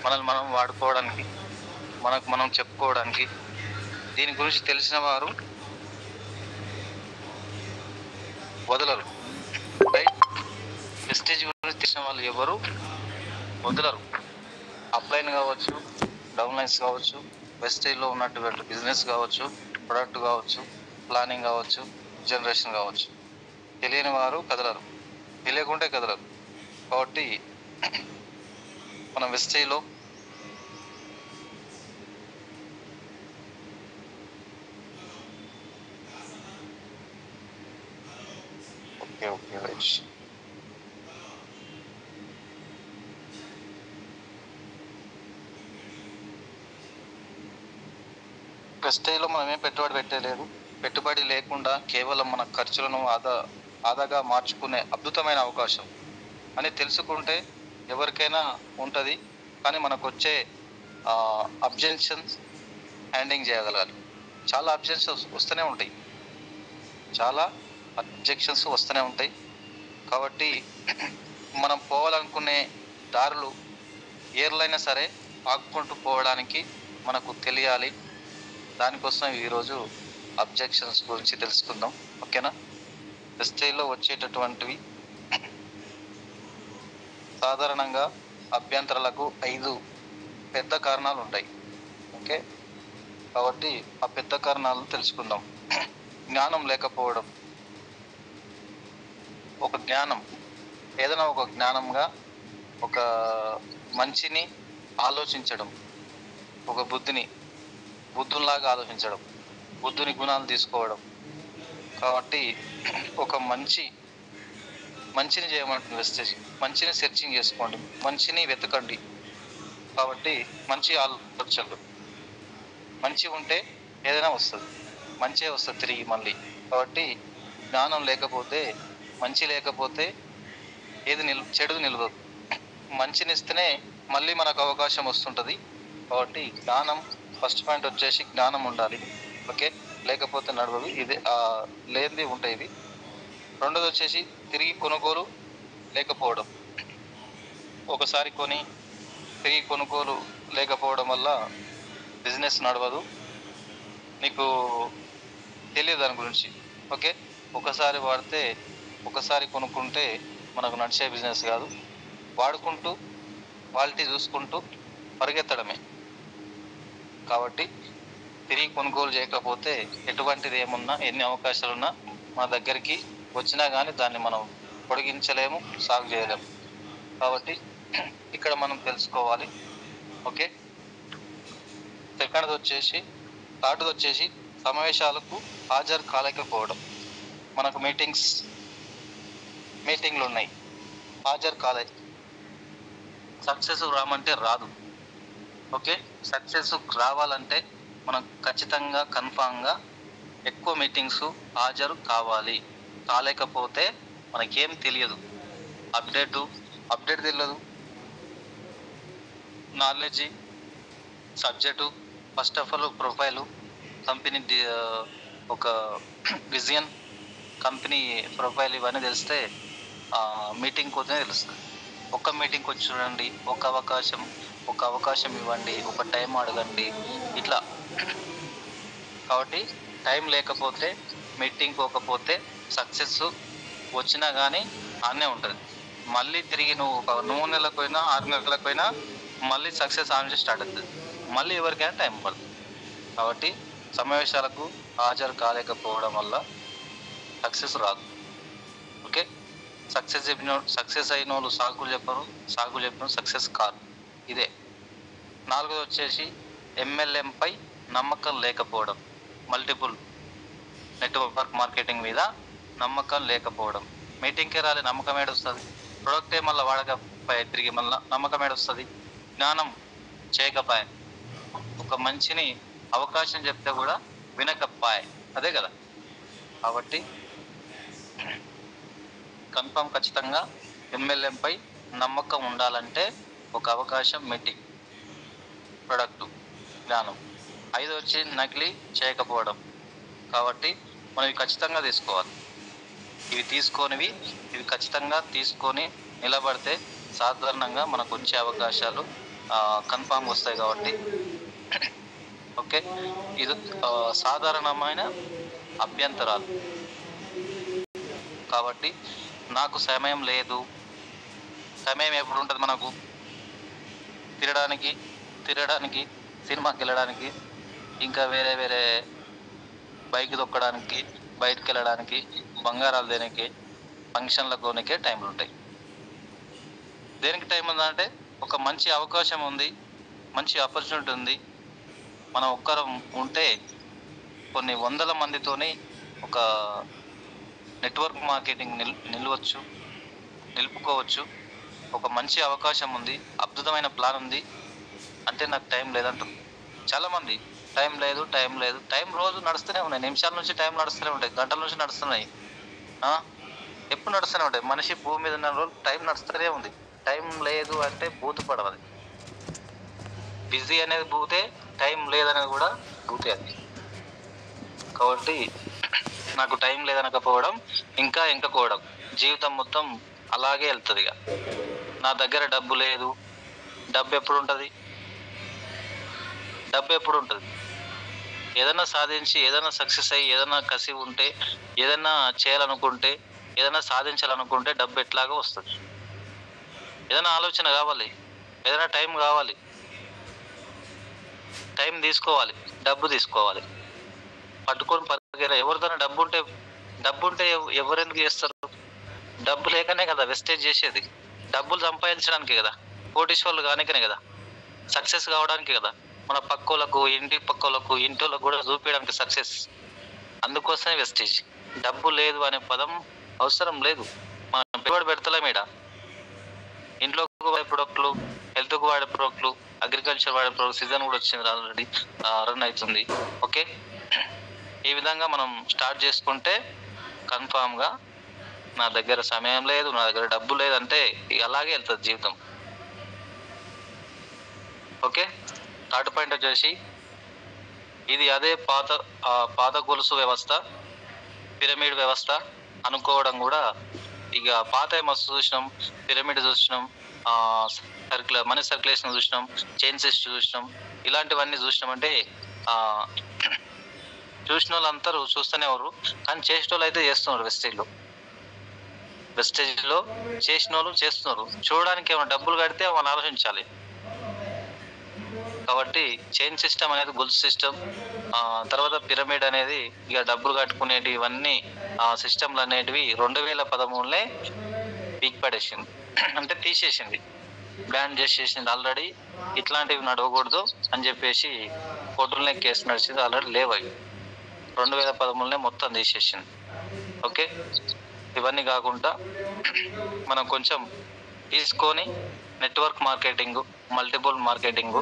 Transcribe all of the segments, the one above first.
మనల్ని మనం వాడుకోవడానికి, మనకు మనం చెప్పుకోవడానికి, దీని గురించి తెలిసిన వారు వదలరు. రైట్? వెస్టేజ్ గురించి తెలిసిన వాళ్ళు ఎవరు వదలరు. అప్లైన్ కావచ్చు, డౌన్లైన్స్ కావచ్చు, వెస్టేజ్లో ఉన్నటువంటి బిజినెస్ కావచ్చు, ప్రొడక్ట్ కావచ్చు, ప్లానింగ్ కావచ్చు, జనరేషన్ కావచ్చు. తెలియని వారు కదలరు, తెలియకుంటే కదలరు. కాబట్టి మనం వెస్టేజ్లో ఓకే రైట్. వెస్టేజ్లో మనం ఏం పెట్టుబడి పెట్టలేదు. పెట్టుబడి లేకుండా కేవలం మన ఖర్చులను ఆదాగా మార్చుకునే అద్భుతమైన అవకాశం అని తెలుసుకుంటే ఎవరికైనా ఉంటుంది. కానీ మనకు వచ్చే అబ్జెక్షన్స్ హ్యాండింగ్ చేయగలగాలి. చాలా అబ్జెక్షన్స్ వస్తూనే ఉంటాయి. కాబట్టి మనం పోవాలనుకునే దారులు ఏర్లైనా సరే ఆగుకుంటూ పోవడానికి మనకు తెలియాలి. దానికోసం ఈరోజు అబ్జెక్షన్స్ గురించి తెలుసుకుందాం. ఓకేనా? వెస్టేజ్లో వచ్చేటటువంటివి సాధారణంగా అభ్యంతరాలకు 5 పెద్ద కారణాలు ఉంటాయి. ఓకే, కాబట్టి ఆ పెద్ద కారణాలు తెలుసుకుందాం. జ్ఞానం లేకపోవడం. ఏదైనా ఒక జ్ఞానంగా ఒక మంచిని ఆలోచించడం, ఒక బుద్ధుల్లాగా ఆలోచించడం, బుద్ధుని గుణాలు తీసుకోవడం. కాబట్టి ఒక మంచిని చేయమంటుంది వెస్టేజ్. మంచిని సెర్చింగ్ చేసుకోండి, మంచిని వెతకండి. కాబట్టి మంచి ఆలోచనలు, మంచి ఉంటే ఏదైనా వస్తుంది, మంచే వస్తుంది తిరిగి మళ్ళీ. కాబట్టి జ్ఞానం లేకపోతే, మంచి లేకపోతే చెడు నిలవదు. మంచినిస్తేనే మళ్ళీ మనకు అవకాశం వస్తుంటుంది. కాబట్టి జ్ఞానం ఫస్ట్ పాయింట్ వచ్చేసి జ్ఞానం ఉండాలి. ఓకే, లేకపోతే నడవదు. ఇది లేనిది ఉంటాయి ఇవి. రెండోది వచ్చేసి తిరిగి కొనుగోలు లేకపోవడం. ఒకసారి కొని తిరిగి కొనుగోలు లేకపోవడం వల్ల బిజినెస్ నడవదు. నీకు తెలియదు దాని గురించి. ఓకే, ఒకసారి వాడితే, ఒకసారి కొనుక్కుంటే మనకు నడిచే బిజినెస్ కాదు. వాడుకుంటూ క్వాలిటీ చూసుకుంటూ పరిగెత్తడమే. కాబట్టి తిరిగి కొనుగోలు చేయకపోతే ఎటువంటిది ఏమున్నా, ఎన్ని అవకాశాలున్నా మన దగ్గరికి వచ్చినా కానీ దాన్ని మనం పొడిగించలేము, సాగు చేయలేము. కాబట్టి ఇక్కడ మనం తెలుసుకోవాలి. ఓకే, థర్డ్ది వచ్చేసి సమావేశాలకు హాజరు కాలేకపోవడం. మనకు మీటింగ్లు ఉన్నాయి, హాజరు కాలేదు. సక్సెస్ రామంటే రాదు. ఓకే, సక్సెస్ రావాలంటే మనం ఖచ్చితంగా కన్ఫామ్గా ఎక్కువ మీటింగ్స్ హాజరు కాలేకపోతే మనకేం తెలియదు. అప్డేట్ తెలియదు. Knowledge, subject, first of all profile, company ఒక విజన్, కంపెనీ ప్రొఫైల్ ఇవన్నీ తెలిస్తే మీటింగ్ పోతేనే తెలుస్తుంది. ఒక్క మీటింగ్కి వచ్చి చూడండి, ఒక అవకాశం ఇవ్వండి, ఒక టైం అడగండి, ఇట్లా. కాబట్టి టైం లేకపోతే, మీటింగ్ పోకపోతే సక్సెస్ వచ్చినా కానీ ఆనే ఉంటుంది. మళ్ళీ తిరిగి నువ్వు 3 నెలలకు పోయినా 6 నెలలకు పోయినా మళ్ళీ సక్సెస్ ఆమె స్టార్ట్ అవుతుంది. మళ్ళీ ఎవరికైనా టైం పడుతుంది. కాబట్టి సమావేశాలకు హాజరు కాలేకపోవడం వల్ల సక్సెస్ రాదు. ఓకే, సక్సెస్ అయిన వాళ్ళు సాగులు చెప్పను సక్సెస్ కాదు. ఇదే. 4ది వచ్చేసి MLMపై నమ్మకం లేకపోవడం. మల్టిపుల్ నెట్వర్క్ మార్కెటింగ్ మీద నమ్మకం లేకపోవడం. మీటింగ్కి రాలే నమ్మకం ఏడొస్తుంది? ప్రొడక్టే మళ్ళీ వాడకపోయే తిరిగి మళ్ళీ నమ్మకం ఏడొస్తుంది? జ్ఞానం చేయకపోయే, ఒక మంచిని అవకాశం చెప్తే కూడా వినకపోయే, అదే కదా. కాబట్టి కన్ఫామ్ ఖచ్చితంగా MLMపై నమ్మకం ఉండాలంటే ఒక అవకాశం, మీటింగ్, ప్రొడక్టు, జ్ఞానం. 5 వచ్చి నకిలీ చేయకపోవడం. కాబట్టి మనం ఇవి ఖచ్చితంగా తీసుకోవాలి. ఇవి ఖచ్చితంగా తీసుకొని నిలబడితే సాధారణంగా మనకు వచ్చే అవకాశాలు కన్ఫామ్గా వస్తాయి కాబట్టి ఓకే. ఇది సాధారణమైన అభ్యంతరాలు. కాబట్టి నాకు సమయం లేదు. సమయం ఎప్పుడు ఉంటుంది మనకు? తిరగడానికి, సినిమాకి వెళ్ళడానికి, ఇంకా వేరే వేరే బైక్ తొక్కడానికి, బయటకు వెళ్ళడానికి, బంగారాలు దేనికి, ఫంక్షన్లకు కొనికే టైంలు ఉంటాయి. దేనికి టైం ఉందంటే ఒక మంచి అవకాశం ఉంది, మంచి ఆపర్చునిటీ ఉంది. మనం ఒక్కరం ఉంటే కొన్ని వందల మందితోని ఒక నెట్వర్క్ మార్కెటింగ్ నిలుపుకోవచ్చు. ఒక మంచి అవకాశం ఉంది, అద్భుతమైన ప్లాన్ ఉంది. అంటే నాకు టైం లేదంటారు చాలామంది. టైం లేదు. టైం రోజు నడుస్తూనే ఉన్నాయి. నిమిషాల నుంచి టైం నడుస్తూనే ఉంటాయి, గంటల నుంచి నడుస్తున్నాయి, ఎప్పుడు నడుస్తూనే ఉంటాయి. మనిషి భూమి మీద ఉన్న రోజు టైం నడుస్తూనే ఉంది. టైం లేదు అంటే బూతు పడవది. బిజీ అనేది బూతే, టైం లేదనేది కూడా బూతే అది. కాబట్టి నాకు టైం లేదనకపోవడం, ఇంకా ఇంకపోవడం, జీవితం మొత్తం అలాగే వెళ్తుంది. ఇక నా దగ్గర డబ్బు లేదు. డబ్బు ఎప్పుడు ఉంటుంది? ఏదైనా సాధించి, ఏదైనా సక్సెస్ అయ్యి, ఏదైనా కసి ఉంటే, ఏదైనా చేయాలనుకుంటే, ఏదైనా సాధించాలనుకుంటే డబ్బు ఎట్లాగో వస్తుంది. ఏదైనా ఆలోచన కావాలి, ఏదైనా టైం కావాలి, టైం తీసుకోవాలి, డబ్బు తీసుకోవాలి. పట్టుకొని పరిగెర. ఎవరిదైనా డబ్బు ఉంటే ఎవరెందుకు చేస్తారు? డబ్బు లేకనే కదా వెస్టేజ్ చేసేది. డబ్బులు సంపాదించడానికి కదా, కోటీశ్వర్లు కానికనే కదా, సక్సెస్ కావడానికి కదా, మన పక్కోళ్ళకు, ఇంటి పక్కోళ్ళకు, ఇంటోళ్ళకు కూడా చూపించడానికి సక్సెస్. అందుకోసమే వెస్టేజ్. డబ్బు లేదు అనే పదం అవసరం లేదు. మనం పెట్టుబడి పెడతలేం ఈడ. ఇంట్లోకి వాడే ప్రొడక్ట్లు, హెల్త్కు వాడే ప్రొడక్ట్లు, అగ్రికల్చర్ వాడే ప్రొడక్ట్ సీజన్ కూడా వచ్చింది, ఆల్రెడీ రన్ అవుతుంది. ఓకే, ఈ విధంగా మనం స్టార్ట్ చేసుకుంటే కన్ఫామ్గా నా దగ్గర సమయం లేదు, నా దగ్గర డబ్బు లేదంటే అలాగే వెళ్తుంది జీవితం. ఓకే, థర్డ్ పాయింట్ వచ్చేసి ఇది అదే పాత గొలుసు వ్యవస్థ, పిరమిడ్ వ్యవస్థ అనుకోవడం కూడా. ఇక పాత మస్తు చూసినాం, పిరమిడ్ చూసినాం, మనీ సర్క్యులేషన్ చూసినాం, చైన్ సిస్టమ్ చూసినాం. ఇలాంటివన్నీ చూసినామంటే చూసిన వాళ్ళందరూ చూస్తూనే ఎవరు, కానీ చేసిన వాళ్ళు అయితే చేస్తున్నారు. వెస్టేజ్లో చేసిన వాళ్ళు చేస్తున్నారు. చూడడానికి ఏమైనా డబ్బులు కడితే వాళ్ళు ఆలోచించాలి. కాబట్టి చైన్ సిస్టమ్ అనేది గొలుసు సిస్టమ్, తర్వాత పిరమిడ్ అనేది ఇక డబ్బులు కట్టుకునేవి, ఇవన్నీ సిస్టమ్లు అనేటివి 2013 పీక్ పడేసింది. అంటే తీసేసింది, బ్యాన్ చేసేసింది ఆల్రెడీ. ఇట్లాంటివి నడవకూడదు అని చెప్పేసి కోర్టులనే కేసు నడిచింది. ఆల్రెడీ లేవు అవి. 2013 మొత్తం తీసేసింది. ఓకే, ఇవన్నీ కాకుండా మనం కొంచెం తీసుకొని network marketing, multiple marketing,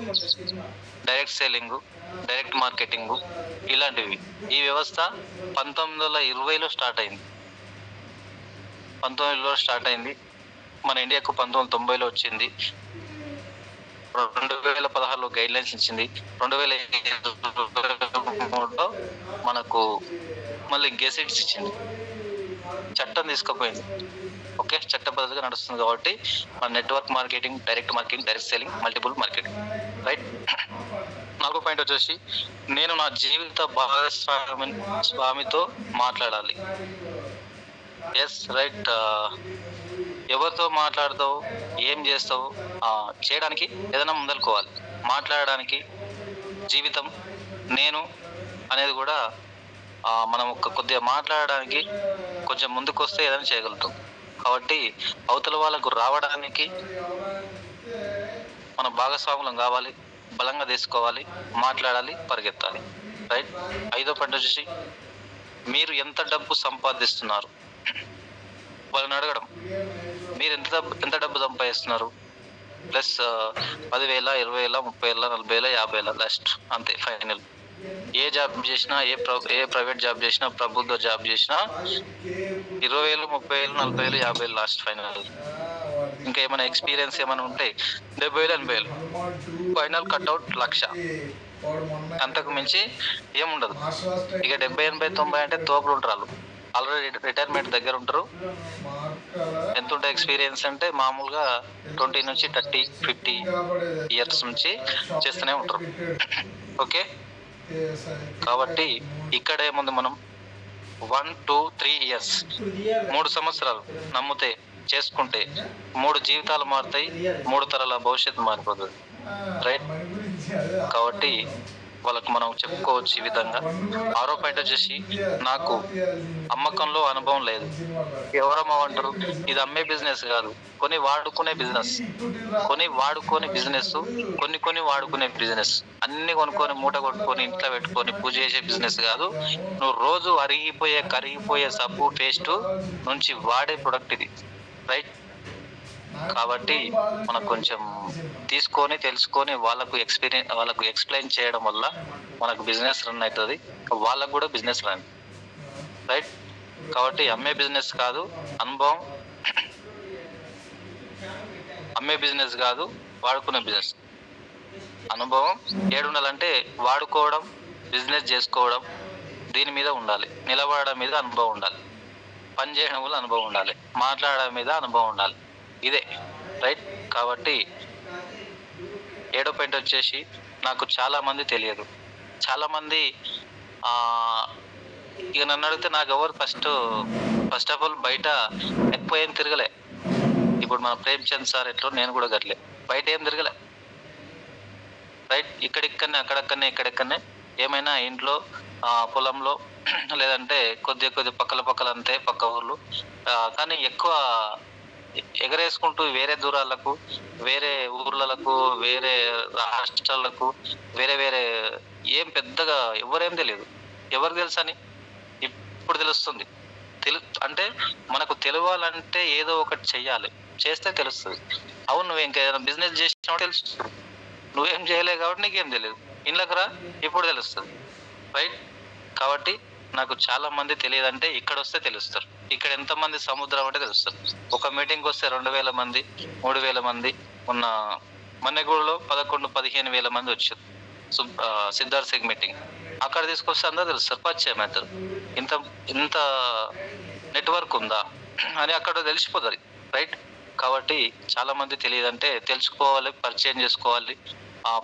direct selling, direct marketing, ఇలాంటివి. ఈ వ్యవస్థ 1920లో స్టార్ట్ అయింది. 1920లో స్టార్ట్ అయింది. మన ఇండియాకు 1990లో వచ్చింది. 2016లో గైడ్ లైన్స్ ఇచ్చింది. 2023లో మనకు మళ్ళీ గెసెట్స్ ఇచ్చింది, చట్టం తీసుకుపోయింది. ఓకే, చట్టబద్ధంగా నడుస్తుంది. కాబట్టి మన network marketing, direct marketing, direct selling, multiple marketing. Right. 4వ పాయింట్ వచ్చేసి నేను నా జీవిత భాగస్వామితో మాట్లాడాలి. Yes, right. ఎవరితో మాట్లాడతావు, ఏం చేస్తావు, చేయడానికి ఏదైనా ముందలుకోవాలి. మాట్లాడడానికి, జీవితం, నేను అనేది కూడా మనం కొద్దిగా మాట్లాడడానికి కొంచెం ముందుకు వస్తే ఏదైనా చేయగలుగుతాం. కాబట్టి అవతల వాళ్ళకు రావడానికి మన భాగస్వాములం కావాలి, బలంగా తీసుకోవాలి, మాట్లాడాలి, పరిగెత్తాలి. రైట్. 5వ పాయింట్ వచ్చేసి మీరు ఎంత డబ్బు సంపాదిస్తున్నారు వాళ్ళని అడగడం. మీరు ఎంత డబ్బు సంపాదిస్తున్నారు, ప్లస్ 10,000, 20,000, 30,000, 40,000, 50,000 లాస్ట్, అంతే ఫైనల్. ఏ జాబ్ చేసినా, ఏ ప్రైవేట్ జాబ్ చేసినా, ప్రభుత్వ జాబ్ చేసినా 20,000, 30,000, 40,000, 50,000 లాస్ట్ ఫైనల్. ఇంకా ఏమైనా ఎక్స్పీరియన్స్ ఏమైనా ఉంటే 70,000, 80,000 ఫైనల్, కట్అవుట్ 1,00,000. అంతకు మించి ఏముండదు. ఇక 70, 80, 90 అంటే తోపులు ఉంటారు. ఆల్రెడీ రిటైర్మెంట్ దగ్గర ఉంటారు. ఎంత ఉంటుంది ఎక్స్పీరియన్స్ అంటే మామూలుగా 20 నుంచి 30 50 ఇయర్స్ నుంచి చేస్తూనే ఉంటారు. ఓకే, కాబట్టి ఇక్కడ ఏముంది, మనం 1 2 3 ఇయర్స్ 3 సంవత్సరాలు నమ్మితే చేసుకుంటే 3 జీవితాలు మారుతాయి, 3 తరాల భవిష్యత్తు మారిపోతుంది. రైట్, కాబట్టి వాళ్ళకు మనం చెప్పుకోవచ్చు ఈ విధంగా. 6వ పాయింట్ వచ్చేసి, నాకు అమ్మకంలో అనుభవం లేదు. ఎవరమ్మా అంటారు, ఇది అమ్మే బిజినెస్ కాదు, కొని వాడుకునే బిజినెస్. కొని వాడుకునే బిజినెస్, కొన్ని వాడుకునే బిజినెస్. అన్ని కొనుక్కొని మూట కొట్టుకొని ఇంట్లో పెట్టుకొని పూజ చేసే బిజినెస్ కాదు. నువ్వు రోజు కరిగిపోయే సబ్బు పేస్ట్ నుంచి వాడే ప్రొడక్ట్ ఇది. రైట్, కాబట్టి మనకు కొంచెం తీసుకొని తెలుసుకొని వాళ్ళకు ఎక్స్ప్లెయిన్ చేయడం వల్ల మనకు బిజినెస్ రన్ అవుతుంది, వాళ్ళకు కూడా బిజినెస్ రన్. రైట్, కాబట్టి అమ్మే బిజినెస్ కాదు అనుభవం, అమ్మే బిజినెస్ కాదు వాడుకునే బిజినెస్. అనుభవం ఏడుండాలంటే వాడుకోవడం, బిజినెస్ చేసుకోవడం, దీని మీద ఉండాలి. నిలబడడం మీద అనుభవం ఉండాలి, పని చేయడం వల్ల అనుభవం ఉండాలి, మాట్లాడడం మీద అనుభవం ఉండాలి. ఇదే రైట్. కాబట్టి 7వ పాయింట్ వచ్చేసి, నాకు చాలా మంది తెలియదు. చాలా మంది ఇక నన్ను అడిగితే నాకు ఎవరు ఫస్ట్ ఆఫ్ ఆల్ బయట ఎక్కువ ఏం తిరగలే. ఇప్పుడు మన ప్రేమ్చంద్ సార్ ఎట్లో నేను కూడా గట్లే బయట ఏం తిరగలే. రైట్, ఇక్కడెక్కడనే ఏమైనా ఇంట్లో పొలంలో లేదంటే కొద్ది పక్కల అంతే పక్క ఊర్లు, కానీ ఎక్కువ ఎగరేసుకుంటూ వేరే దూరాలకు, వేరే ఊర్లకు, వేరే రాష్ట్రాలకు, వేరే ఏం పెద్దగా ఎవరేం తెలియదు. ఎవరు తెలుసు అని ఇప్పుడు తెలుస్తుంది. అంటే మనకు తెలియాలంటే ఏదో ఒకటి చెయ్యాలి, చేస్తే తెలుస్తుంది. అవును, నువ్వు ఇంకేదైనా బిజినెస్ చేసినా తెలుస్తుంది. నువ్వేం చేయలేవు కాబట్టి నీకేం తెలియదు. ఇంట్లోకి రా, ఇప్పుడు తెలుస్తుంది. రైట్, కాబట్టి నాకు చాలా మంది తెలియదంటే ఇక్కడ వస్తే తెలుస్తారు. ఇక్కడ ఎంతమంది సముద్రం అంటే తెలుస్తారు. ఒక మీటింగ్కి వస్తే 2000 మంది 3000 మంది ఉన్న మన్నెగూడలో 11-15 వేల మంది వచ్చారు సిద్ధార్థ్ సింగ్ మీటింగ్. అక్కడ తీసుకొస్తే అందరూ తెలుస్తారు, పరిచయం అవుతారు. ఇంత నెట్వర్క్ ఉందా అని అక్కడ తెలిసిపోతుంది. రైట్, కాబట్టి చాలా మంది తెలియదంటే తెలుసుకోవాలి, పరిచయం చేసుకోవాలి,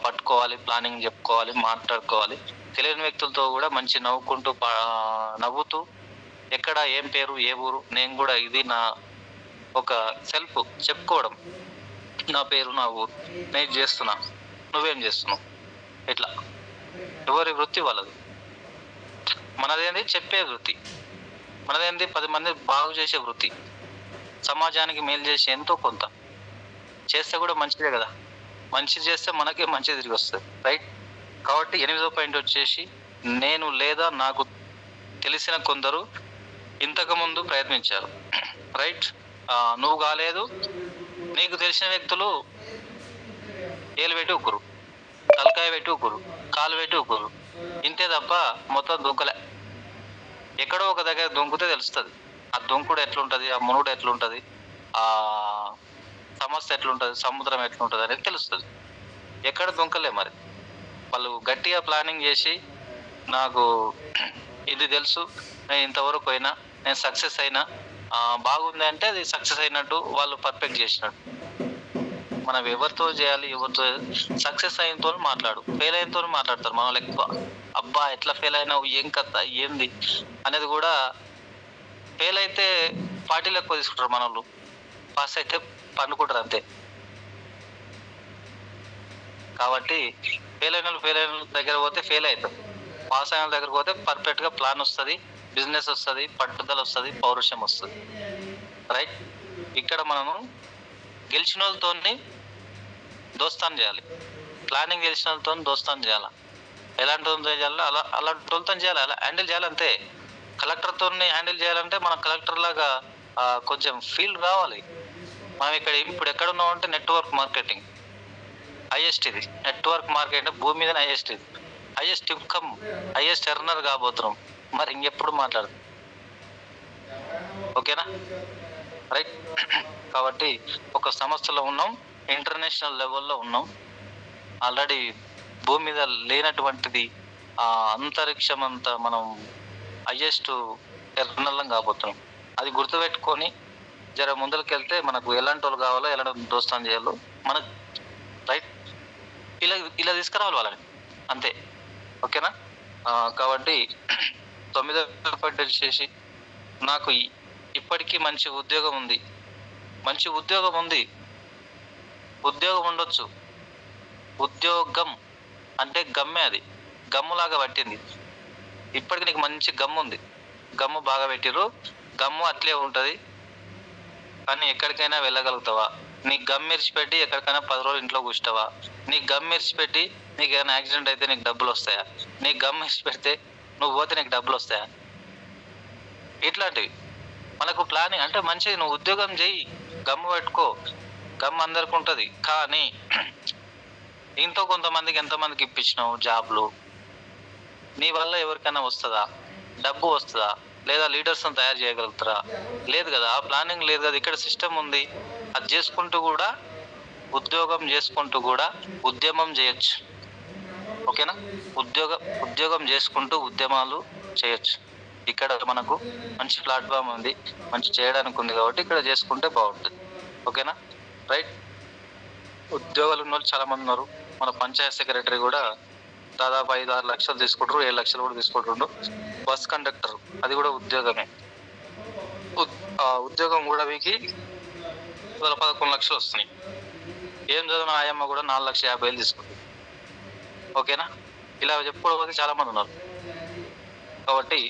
పట్టుకోవాలి, ప్లానింగ్ చెప్పుకోవాలి, మాట్లాడుకోవాలి. తెలియని వ్యక్తులతో కూడా మంచి నవ్వుతూ ఎక్కడ ఏం పేరు ఏ ఊరు, నేను కూడా ఇది నా ఒక సెల్ఫ్ చెప్పుకోవడం, నా పేరు నా ఊరు, నేను చేస్తున్నా, నువ్వేం చేస్తున్నావు, ఇట్లా. ఎవరి వృత్తి వాళ్ళది. మనదేంది చెప్పే వృత్తి, మనదేంది 10 మంది బాగు చేసే వృత్తి, సమాజానికి మేలు చేసే ఎంతో కొంత చేస్తే కూడా మంచిదే కదా. మంచి చేస్తే మనకే మంచి తిరిగి వస్తుంది. రైట్, కాబట్టి 8వ పాయింట్ వచ్చేసి, నేను లేదా నాకు తెలిసిన కొందరు ఇంతకుముందు ప్రయత్నించారు. రైట్, నువ్వు కాలేదు, నీకు తెలిసిన వ్యక్తులు ఏలు పెట్టి ఉక్కురు, తలకాయ పెట్టి ఉక్కురు, కాలు పెట్టి ఉక్కురు, ఇంతే తప్ప మొత్తం దుంకలే. ఎక్కడో ఒక దగ్గర దుంకుతే తెలుస్తుంది. ఆ దుంకుడు ఎట్లుంటుంది, ఆ మునుగుడు ఎట్లుంటుంది, ఆ సమస్య ఎట్లుంటుంది, సముద్రం ఎట్లుంటుంది అనేది తెలుస్తుంది. ఎక్కడ దుంకలే. మరి వాళ్ళు గట్టిగా ప్లానింగ్ చేసి, నాకు ఇది తెలుసు, నేను ఇంతవరకు పోయినా, నేను సక్సెస్ అయినా, బాగుంది అంటే అది సక్సెస్ అయినట్టు, వాళ్ళు పర్ఫెక్ట్ చేసినట్టు. మనం ఎవరితో చేయాలి, ఎవరితో సక్సెస్ అయినతో మాట్లాడు, ఫెయిల్ అయినతో మాట్లాడతారు మన వాళ్ళు ఎక్కువ. అబ్బా ఎట్లా ఫెయిల్ అయినావు, ఏం కథ ఏంది అనేది కూడా. ఫెయిల్ అయితే పార్టీలు ఎక్కువ తీసుకుంటారు మన వాళ్ళు, పాస్ అయితే పండుకుంటారు అంతే. కాబట్టి ఫెయిల్ అయిన దగ్గర పోతే ఫెయిల్ అవుతాం, పాస్ అయిన దగ్గర పోతే పర్ఫెక్ట్గా ప్లాన్ వస్తుంది, బిజినెస్ వస్తుంది, పట్టుదల వస్తుంది, పౌరుషం వస్తుంది. రైట్, ఇక్కడ మనము గెలిచిన వాళ్ళతో దోస్తాన్ చేయాలి, ప్లానింగ్ గెలిచిన వాళ్ళతో దోస్తాన్ చేయాలి. ఎలాంటి వాళ్ళతో చేయాలి, అలాంటి వాళ్ళతో చేయాలి, అలా హ్యాండిల్ చేయాలి అంతే. కలెక్టర్తో హ్యాండిల్ చేయాలంటే మనం కలెక్టర్ లాగా కొంచెం ఫీల్డ్ రావాలి. మనం ఇప్పుడు ఎక్కడ ఉన్నామంటే నెట్వర్క్ మార్కెటింగ్ హైయెస్ట్, ఇది నెట్వర్క్ మార్కెట్ భూమి మీద హైయెస్ట్, ఇది హైయెస్ట్ ఇన్కమ్, హైయెస్ట్ ఎర్నర్ కాబోతున్నాం. మరి ఇంకెప్పుడు మాట్లాడదు. ఓకేనా? రైట్, కాబట్టి ఒక సంస్థలో ఉన్నాం, ఇంటర్నేషనల్ లెవెల్లో ఉన్నాం. ఆల్రెడీ భూమి మీద లేనటువంటిది అంతరిక్షం అంతా మనం హైయెస్ట్ ఎర్నర్లం కాబోతున్నాం. అది గుర్తుపెట్టుకొని జర ముందరికి వెళ్తే మనకు ఎలాంటి వాళ్ళు కావాలో, ఎలాంటి దోస్తాను చేయాలో మనకు రైట్ ఇలా ఇలా తీసుకురావాలి వాళ్ళని, అంతే. ఓకేనా? కాబట్టి 9వ పాయింట్ వచ్చేసి, నాకు ఇప్పటికీ మంచి ఉద్యోగం ఉంది. మంచి ఉద్యోగం ఉంది, ఉద్యోగం ఉండొచ్చు. ఉద్యోగం అంటే గమ్మే, అది గమ్ములాగా పట్టింది. ఇప్పటికి నీకు మంచి గమ్ము ఉంది, గమ్ము బాగా పెట్టిర్రు, గమ్ము అట్లే ఉంటుంది. కానీ ఎక్కడికైనా వెళ్ళగలుగుతావా? నీ గమ్ ఇరిచిపెట్టి ఎక్కడికైనా 10 రోజులు ఇంట్లో కూర్చుంటావా? నీ గమ్ ఇరిచిపెట్టి నీకు ఏదైనా యాక్సిడెంట్ అయితే నీకు డబ్బులు వస్తాయా? నీ గమ్ ఇరిచిపెడితే నువ్వు పోతే నీకు డబ్బులు వస్తాయా? ఇట్లాంటివి మనకు ప్లానింగ్ అంటే మంచిది. నువ్వు ఉద్యోగం చెయ్యి, గమ్ము పెట్టుకో, గమ్ము అందరికి ఉంటుంది. కానీ ఇంతో కొంతమందికి ఎంతమందికి ఇప్పించినావు జాబ్లు? నీ వల్ల ఎవరికైనా వస్తుందా? డబ్బు వస్తుందా? లేదా లీడర్స్ని తయారు చేయగలుగుతారా? లేదు కదా, ఆ ప్లానింగ్ లేదు కదా. ఇక్కడ సిస్టమ్ ఉంది, అది చేసుకుంటూ కూడా, ఉద్యోగం చేసుకుంటూ కూడా ఉద్యమం చేయొచ్చు. ఓకేనా? ఉద్యోగం చేసుకుంటూ ఉద్యమాలు చేయొచ్చు. ఇక్కడ మనకు మంచి ప్లాట్ఫామ్ ఉంది, మంచి చేయడానికి ఉంది, కాబట్టి ఇక్కడ చేసుకుంటే బాగుంటుంది. ఓకేనా? రైట్. ఉద్యోగాలు ఉన్న వాళ్ళు చాలా మంది ఉన్నారు. మన పంచాయత్ సెక్రటరీ కూడా దాదాపు 5-6 లక్షలు తీసుకుంటారు, 7 లక్షలు కూడా తీసుకుంటుండ్రు. బస్ కండక్టర్, అది కూడా ఉద్యోగమే. ఉద్యోగం కూడా వీకి 11 లక్షలు వస్తున్నాయి. ఏం చదివిన ఆయమ్మ కూడా 4,50,000 తీసుకుంటుంది. ఓకేనా? ఇలా చెప్పుకోవడానికి చాలా మంది ఉన్నారు. కాబట్టి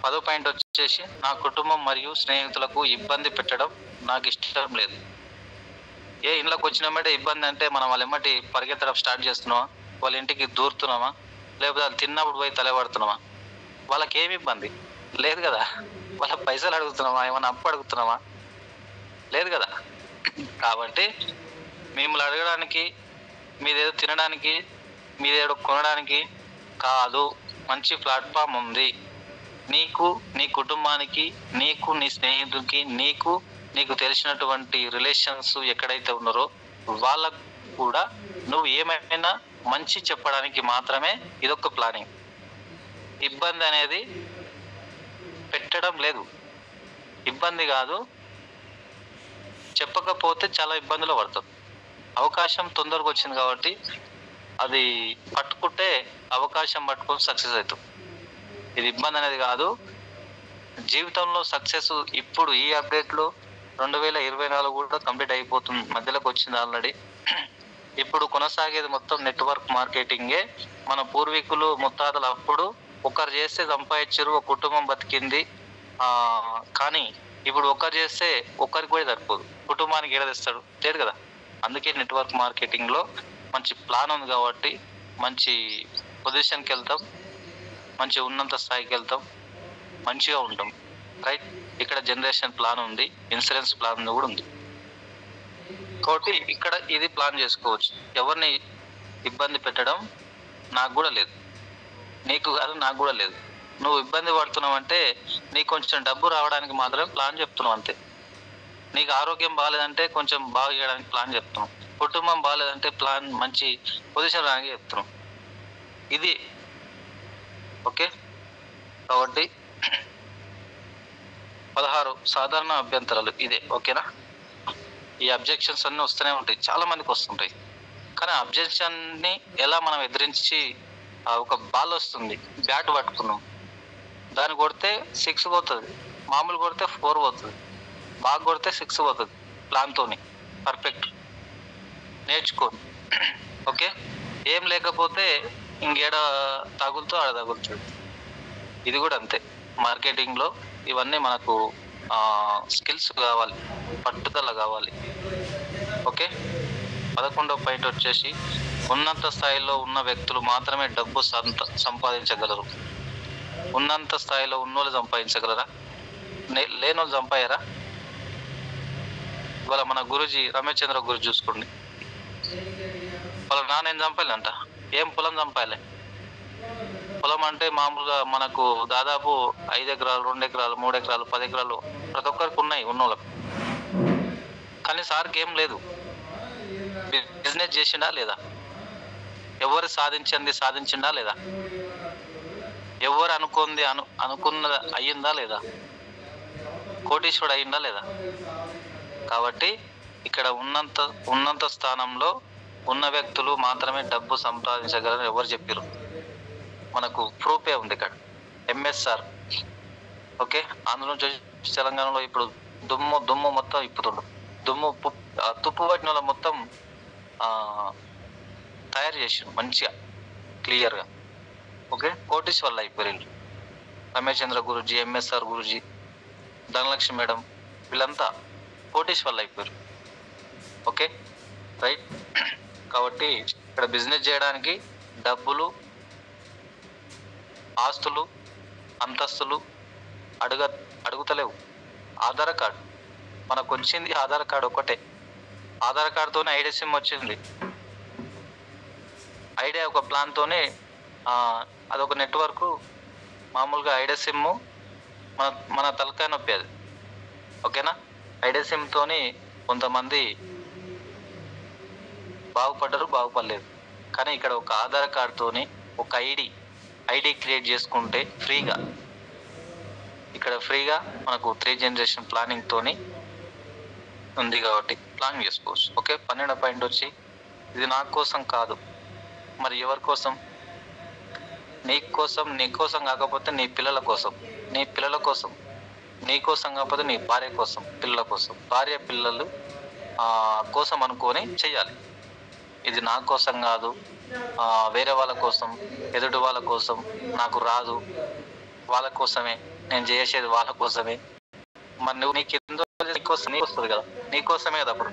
10వ పాయింట్ వచ్చేసి, నా కుటుంబం మరియు స్నేహితులకు ఇబ్బంది పెట్టడం నాకు ఇష్టం లేదు. ఇంట్లోకి వచ్చినామంటే ఇబ్బంది అంటే మనం వాళ్ళ ఎమ్మటి పరిగెత్తడం స్టార్ట్ చేస్తున్నామా? వాళ్ళ ఇంటికి దూరుతున్నామా? లేకపోతే వాళ్ళు తిన్నప్పుడు పోయి తలపడుతున్నామా? వాళ్ళకి ఏమి ఇబ్బంది లేదు కదా. వాళ్ళ పైసలు అడుగుతున్నామా? ఏమన్నా అప్పు అడుగుతున్నామా? లేదు కదా. కాబట్టి మిమ్మల్ని అడగడానికి, మీదేదో తినడానికి, మీదేదో కొనడానికి కాదు. మంచి ప్లాట్ఫామ్ ఉంది నీకు, నీ కుటుంబానికి, నీకు, నీ స్నేహితుడికి, నీకు తెలిసినటువంటి రిలేషన్స్ ఎక్కడైతే ఉన్నారో వాళ్ళకు కూడా నువ్వు ఏమైనా మంచి చెప్పడానికి మాత్రమే ఇదొక ప్లానింగ్. ఇబ్బంది అనేది పెట్టడం లేదు, ఇబ్బంది కాదు. చెప్పకపోతే చాలా ఇబ్బందులు పడతాం. అవకాశం తొందరగా వచ్చింది కాబట్టి అది పట్టుకుంటే అవకాశం పట్టుకొని సక్సెస్ అవుతాం. ఇది ఇబ్బంది అనేది కాదు. జీవితంలో సక్సెస్ ఇప్పుడు ఈ అప్డేట్లో 2024 కూడా కంప్లీట్ అయిపోతుంది, మధ్యలోకి వచ్చింది ఆల్రెడీ. ఇప్పుడు కొనసాగేది మొత్తం నెట్వర్క్ మార్కెటింగే. మన పూర్వీకులు, ముత్తాతలు అప్పుడు ఒకరు చేస్తే సంపాదించారు, ఒక కుటుంబం బతికింది. కానీ ఇప్పుడు ఒకరు చేస్తే ఒకరికి కూడా సరిపోదు, కుటుంబానికి ఏడదిస్తాడు లేదు కదా. అందుకే నెట్వర్క్ మార్కెటింగ్లో మంచి ప్లాన్ ఉంది కాబట్టి మంచి పొజిషన్కి వెళ్తాం, మంచి ఉన్నత స్థాయికి వెళ్తాం, మంచిగా ఉంటాం. రైట్. ఇక్కడ జనరేషన్ ప్లాన్ ఉంది, ఇన్సూరెన్స్ ప్లాన్ కూడా ఉంది. కాబట్టి ఇక్కడ ఇది ప్లాన్ చేసుకోవచ్చు. ఎవరిని ఇబ్బంది పెట్టడం నాకు కూడా లేదు, నీకు కాదు, నాకు కూడా లేదు. నువ్వు ఇబ్బంది పడుతున్నావు అంటే నీకు కొంచెం డబ్బు రావడానికి మాత్రమే ప్లాన్ చెప్తున్నావు, అంతే. నీకు ఆరోగ్యం బాగాలేదంటే కొంచెం బాగు చేయడానికి ప్లాన్ చెప్తున్నావు. కుటుంబం బాగాలేదంటే ప్లాన్ మంచి పొజిషన్ రానికి చెప్తున్నావు. ఇది ఓకే. కాబట్టి 16 సాధారణ అభ్యంతరాలు ఇదే. ఓకేనా? ఈ అబ్జెక్షన్స్ అన్నీ వస్తూనే ఉంటాయి, చాలా మందికి వస్తుంటాయి. కానీ అబ్జెక్షన్ని ఎలా మనం ఎదిరించి, ఒక బాల్ వస్తుంది, బ్యాట్ పట్టుకున్నాం, దాన్ని కొడితే 6 పోతుంది, మామూలు కొడితే 4 పోతుంది, బాగా కొడితే 6 పోతుంది. ప్లాన్తోని పర్ఫెక్ట్ నేర్చుకోండి. ఓకే. ఏం లేకపోతే ఇంకేడ తగులుతో ఆడ తగులుతుంది. ఇది కూడా అంతే. మార్కెటింగ్లో ఇవన్నీ మనకు స్కిల్స్ కావాలి, పట్టుదల కావాలి. ఓకే. 11వ పాయింట్ వచ్చేసి, ఉన్నత స్థాయిలో ఉన్న వ్యక్తులు మాత్రమే డబ్బు సంపాదించగలరు. ఉన్నంత స్థాయిలో ఉన్నోళ్ళు సంపాదించగలరా? లేనోళ్ళు సంపాదరా? ఇవాళ మన గురుజీ రమేష్ చంద్ర గురు చూసుకోండి, వాళ్ళ నాన్న ఏం సంపాదించంట, ఏం పొలం సంపాదలే. పొలం అంటే మామూలుగా మనకు దాదాపు 5 ఎకరాలు, 2 ఎకరాలు, 3 ఎకరాలు, 10 ఎకరాలు ప్రతి ఒక్కరికి ఉన్నాయి ఉన్నోళ్ళకు. కానీ సార్కి ఏం లేదు. బిజినెస్ చేసిండా లేదా? ఎవరు సాధించిందా లేదా? ఎవరు అనుకున్నది అయ్యిందా లేదా? కోటీశ్వరుడు అయిందా లేదా? కాబట్టి ఇక్కడ ఉన్నంత స్థానంలో ఉన్న వ్యక్తులు మాత్రమే డబ్బు సంపాదించగలరు ఎవరు చెప్పారు? మనకు ప్రూఫే ఉంది ఇక్కడ. ఎంఎస్ఆర్ ఓకే, ఆంధ్ర నుంచి తెలంగాణలో ఇప్పుడు దుమ్ము మొత్తం ఇప్పుతుండు. తుప్పు పట్టిన వాళ్ళ మొత్తం తయారు చేసి మంచిగా క్లియర్గా. ఓకే, కోటీశ్వర్లు అయిపోయారు. రమేశ్చంద్ర గురూజీ, ఎంఎస్ఆర్ గురూజీ, ధనలక్ష్మి మేడం, వీళ్ళంతా కోటీశ్వర్లు అయిపోయారు. Okay right. కాబట్టి ఇక్కడ బిజినెస్ చేయడానికి డబ్బులు, ఆస్తులు, అంతస్తులు అడుగుతలేవు. ఆధార్ కార్డు మనకు వచ్చింది, ఆధార్ కార్డు ఒకటే. ఆధార్ కార్డుతోనే ఐడియా సిమ్ వచ్చింది. ఐడియా ఒక ప్లాన్తోనే అదొక నెట్వర్క్. మామూలుగా ఐడియా సిమ్ మన తలకాయ నొప్పి అది. ఓకేనా? ఐడియా సిమ్తోని కొంతమంది బాగుపడ్డారు, బాగుపడలేదు. కానీ ఇక్కడ ఒక ఆధార్ కార్డుతోని ఒక ఐడి క్రియేట్ చేసుకుంటే ఫ్రీగా, ఇక్కడ ఫ్రీగా మనకు 3 జనరేషన్ ప్లానింగ్ తోని ఉంది కాబట్టి ప్లాన్ చేసుకోవచ్చు. ఓకే, 12వ పాయింట్ వచ్చి, ఇది నా కోసం కాదు, మరి ఎవరి కోసం? నీ కోసం కాకపోతే నీ పిల్లల కోసం, నీ కోసం కాకపోతే నీ భార్య కోసం, పిల్లల కోసం, భార్య పిల్లలు కోసం అనుకొని చెయ్యాలి. ఇది నా కోసం కాదు, వేరే వాళ్ళ కోసం, ఎదుటి వాళ్ళ కోసం, నాకు రాదు, వాళ్ళ కోసమే నేను చేసేది, వాళ్ళ కోసమే. మరి నువ్వు నీకు వస్తుంది కదా, నీకోసమే కదా అప్పుడు.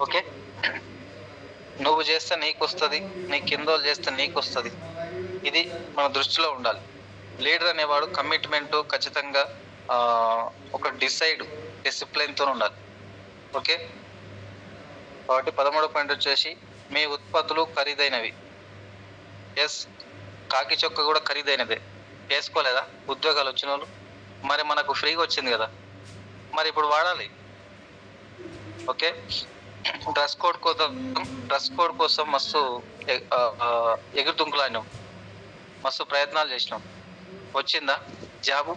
ఓకే, నువ్వు చేస్తే నీకు వస్తుంది, నీ కిందోళ్ళు చేస్తే నీకు వస్తుంది. ఇది మన దృష్టిలో ఉండాలి. లీడర్ అనేవాడు కమిట్మెంట్ ఖచ్చితంగా ఒక డిసిప్లిన్తో ఉండాలి. ఓకే, కాబట్టి 13వ పాయింట్ వచ్చేసి, మీ ఉత్పత్తులు ఖరీదైనవి. ఎస్, కాకి చొక్క కూడా ఖరీదైనదే. వేసుకోలేదా ఉద్యోగాలు వచ్చిన వాళ్ళు? మరి మనకు ఫ్రీగా వచ్చింది కదా, మరి ఇప్పుడు వాడాలి. ఓకే, డ్రెస్ కోడ్ కోసం మస్తు ఎగురుతుంకులాడినాం, మస్తు ప్రయత్నాలు చేసినాం. వచ్చిందా జాబు?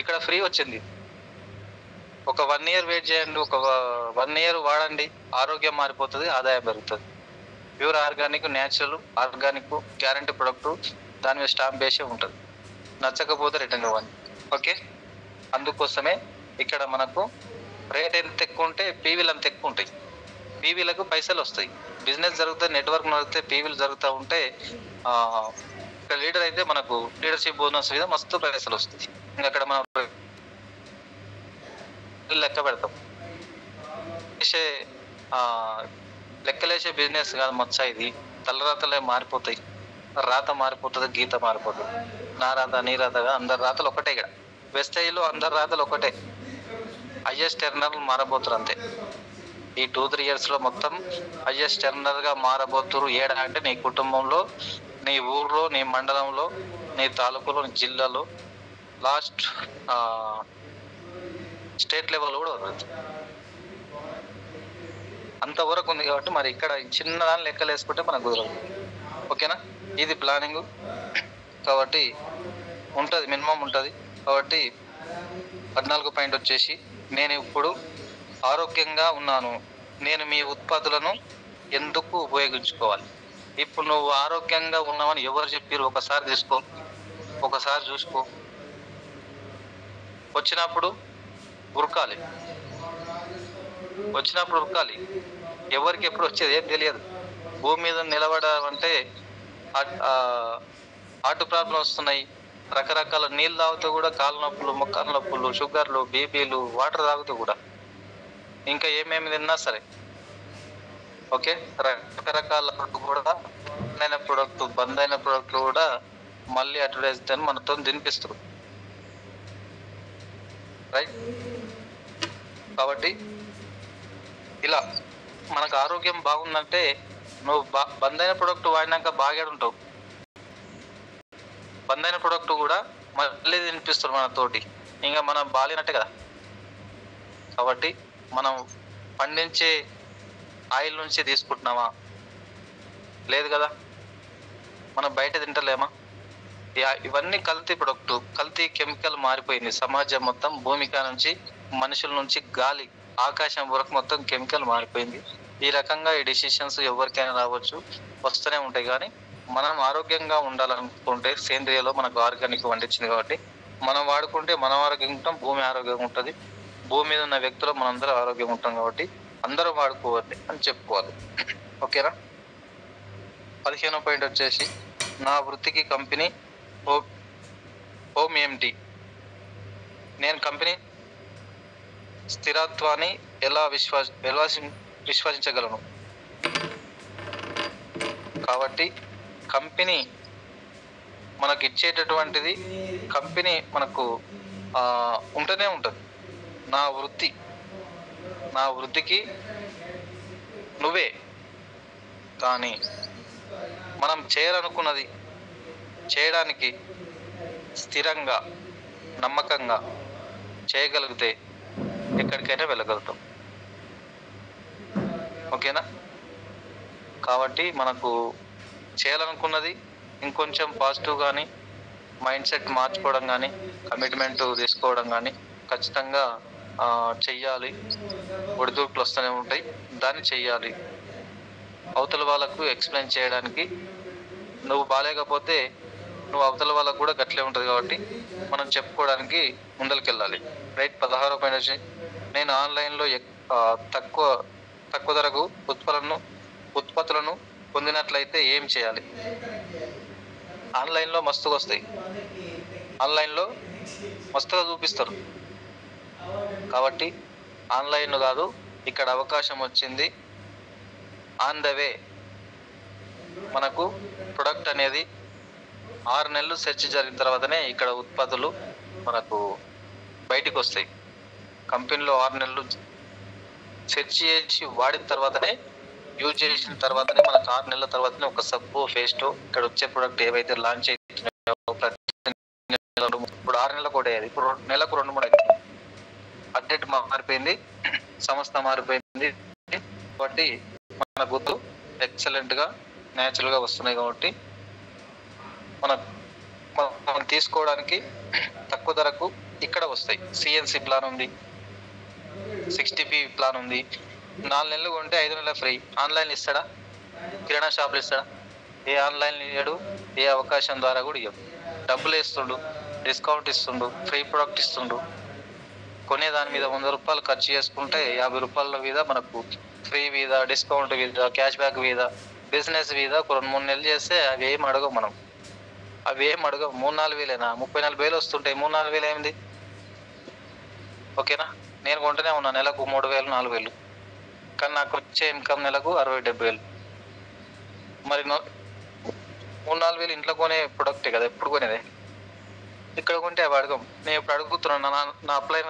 ఇక్కడ ఫ్రీ వచ్చింది. ఒక 1 year వెయిట్ చేయండి, ఒక 1 year వాడండి, ఆరోగ్యం మారిపోతుంది, ఆదాయం పెరుగుతుంది. Pure organic, natural organic guarantee product, దాని మీద స్టాంప్ వేసే ఉంటుంది. నచ్చకపోతే రిటర్న్ ఇవ్వండి. ఓకే, అందుకోసమే ఇక్కడ మనకు రేట్ ఎంత ఎక్కువ ఉంటే పీవీలు అంత ఎక్కువ ఉంటాయి. పీవీలకు పైసలు వస్తాయి. బిజినెస్ జరుగుతాయి, నెట్వర్క్ జరుగుతాయి, పీవీలు జరుగుతూ ఉంటే ఇక్కడ లీడర్ అయితే మనకు లీడర్షిప్ బోనస్ మీద మస్తు పైసలు వస్తుంది. ఇంకా అక్కడ మనం లెక్క పెడతాం. లెక్కలేసే బిజినెస్ కాదు మచ్చ ఇది. తలరాతలే మారిపోతాయి, రాత మారిపోతుంది, గీత మారిపోతుంది. నా రాత, నీ రాతగా అందరి రాతలు ఒకటే. ఇక్కడ వెస్టైల్లో అందరి రాతలు ఒకటే. హైయెస్ట్ ఎర్నర్ మారబోతురు అంతే. ఈ 2-3 yearsలో మొత్తం హైయెస్ట్ ఎర్నర్గా మారబోతురు. ఏడా అంటే నీ కుటుంబంలో, నీ ఊర్లో, నీ మండలంలో, నీ తాలూకులో, నీ జిల్లాలో, లాస్ట్ స్టేట్ లెవెల్ కూడా ఉంది. అంతవరకు ఉంది కాబట్టి మరి ఇక్కడ చిన్నదాన్ని లెక్కలు వేసుకుంటే మనకు కుదరదు. ఓకేనా? ఇది ప్లానింగ్ కాబట్టి ఉంటుంది, మినిమం ఉంటుంది. కాబట్టి 14వ పాయింట్ వచ్చేసి, నేను ఇప్పుడు ఆరోగ్యంగా ఉన్నాను, నేను మీ ఉత్పత్తులను ఎందుకు ఉపయోగించుకోవాలి? ఇప్పుడు నువ్వు ఆరోగ్యంగా ఉన్నావని ఎవరు చెప్పారు? ఒకసారి తీసుకో, ఒకసారి చూసుకో. వచ్చినప్పుడు ఉరకాలి, ఎవరికి ఎప్పుడు వచ్చేది ఏం తెలియదు. భూమి మీద నిలబడాలంటే హార్ట్ ప్రాబ్లం వస్తున్నాయి, రకరకాల నీళ్ళు తాగుతూ కూడా కాళ్ళ నొప్పులు, మొక్కల నొప్పులు, షుగర్లు, బీపీలు, వాటర్ తాగుతూ కూడా, ఇంకా ఏమేమి తిన్నా సరే. ఓకే, రకరకాల కూడా బంద్ అయిన ప్రొడక్ట్లు కూడా మళ్ళీ అడ్వర్టైజ్ మనతో తినిపిస్తారు. రైట్? కాబట్టి ఇలా మనకు ఆరోగ్యం బాగుందంటే నువ్వు బందైన ప్రొడక్ట్ వాడినాక బాగాడుంటావు. బందైన ప్రొడక్ట్ కూడా మళ్ళీ తినిపిస్తారు మనతోటి, ఇంకా మనం బాగాలేనట్టే కదా. కాబట్టి మనం పండించే ఆయిల్ నుంచి తీసుకుంటున్నామా? లేదు కదా. మనం బయట తింటలేమా? ఇవన్నీ కల్తీ ప్రొడక్ట్, కల్తీ కెమికల్ మారిపోయింది. సమాజం మొత్తం భూమిక నుంచి, మనుషుల నుంచి గాలి, ఆకాశం వరకు మొత్తం కెమికల్ మారిపోయింది. ఈ రకంగా ఈ డెసిషన్స్ ఎవరికైనా రావచ్చు, వస్తూనే ఉంటాయి. కానీ మనం ఆరోగ్యంగా ఉండాలనుకుంటే సేంద్రియాలో మనకు ఆర్గానిక్ పండించింది కాబట్టి మనం వాడుకుంటే మనం ఆరోగ్యంగా ఉంటాం, భూమి ఆరోగ్యంగా ఉంటుంది. భూమి మీద ఉన్న వ్యక్తులు మనందరం ఆరోగ్యంగా ఉంటాం కాబట్టి అందరూ వాడుకోవాలి అని చెప్పుకోవాలి. ఓకేనా? 15వ పాయింట్ వచ్చేసి నా వృత్తికి కంపెనీ హోమ్ ఏంటి? నేను కంపెనీ స్థిరత్వాన్ని ఎలా విశ్వసించగలను? కాబట్టి కంపెనీ మనకు ఇచ్చేటటువంటిది, కంపెనీ మనకు ఉంటూనే ఉంటుంది. నా వృత్తికి నువ్వే. కానీ మనం చేయాలనుకున్నది చేయడానికి స్థిరంగా, నమ్మకంగా చేయగలిగితే ఎక్కడికైనా వెళ్ళగలుగుతాం. ఓకేనా? కాబట్టి మనకు చేయాలనుకున్నది ఇంకొంచెం పాజిటివ్ కానీ, మైండ్ సెట్ మార్చుకోవడం కానీ, కమిట్మెంట్ తీసుకోవడం కానీ ఖచ్చితంగా చెయ్యాలి. ఒడిదుడుకులు వస్తూనే ఉంటాయి, దాన్ని చెయ్యాలి. అవతల వాళ్ళకు ఎక్స్ప్లెయిన్ చేయడానికి నువ్వు బాగాలేకపోతే నువ్వు అవతల వాళ్ళకు కూడా గట్లే ఉంటుంది కాబట్టి మనం చెప్పుకోవడానికి ముందరికెళ్ళాలి. రైట్. 16వ పాయింట్ వచ్చి నేను ఆన్లైన్లో తక్కువ ధరకు ఉత్పత్తులను పొందినట్లయితే ఏం చేయాలి? ఆన్లైన్లో మస్తుగా వస్తాయి, ఆన్లైన్లో మస్తుగా చూపిస్తారు. కాబట్టి ఆన్లైన్ కాదు, ఇక్కడ అవకాశం వచ్చింది. ఆన్ ద వే మనకు ప్రొడక్ట్ అనేది 6 నెలలు సెర్చ్ జరిగిన తర్వాతనే ఇక్కడ ఉత్పత్తులు మనకు బయటికి వస్తాయి. కంపెనీలో 6 నెలలు సెర్చ్ చేసి వాడిన తర్వాతనే, యూజ్ చేసిన తర్వాతనే మనకు 6 నెలల తర్వాతనే ఒక సబ్బు, పేస్ట్, ఇక్కడ వచ్చే ప్రొడక్ట్ ఏవైతే లాంచ్ అవుతున్నాయో ఇప్పుడు 6 నెలలకు కూడా, ఇప్పుడు నెలకు 2-3 అప్డేట్ మారిపోయింది, సంస్థ మారిపోయింది. కాబట్టి మన గుర్తు ఎక్సలెంట్గా, న్యాచురల్గా వస్తున్నాయి. కాబట్టి మనం తీసుకోవడానికి తక్కువ ధరకు ఇక్కడ వస్తాయి. సిఎన్సి ప్లాన్ ఉంది, 60p ప్లాన్ ఉంది. 4 నెలలు కొంటే 5 నెలల ఫ్రీ. ఆన్లైన్ ఇస్తాడా? కిరాణా షాపులు ఇస్తాడా? ఏ ఆన్లైన్ ఇయ్యడు, ఏ అవకాశం ద్వారా కూడా ఇవ్వడు. డబ్బులు వేస్తుండు, డిస్కౌంట్ ఇస్తుండు, ఫ్రీ ప్రొడక్ట్ ఇస్తుండు. కొనే దాని మీద 100 రూపాయలు ఖర్చు చేసుకుంటే 50 రూపాయల మీద మనకు ఫ్రీ మీద, డిస్కౌంట్ మీద, క్యాష్ బ్యాక్ మీద, బిజినెస్ మీద 2-3 నెలలు చేస్తే అవి ఏం అడగవు. మనం అవి ఏం అడగవు. 3-4 వేలేనా? 34 వేలు వస్తుంటాయి. 3-4 వేలు ఏంది? ఓకేనా? నేను కొంటూనే ఉన్నా నెలకు 3,000-4,000 వేలు, కానీ నాకు వచ్చే ఇన్కమ్ నెలకు 60-70 వేలు. మరి 3-4 వేలు ఇంట్లో కొనే ప్రొడక్టే కదా, ఎప్పుడు కొనేదే. ఇక్కడ కొంటే అవి అడగం. నేను ఇప్పుడు అడుగుతున్నాను నా అప్లై,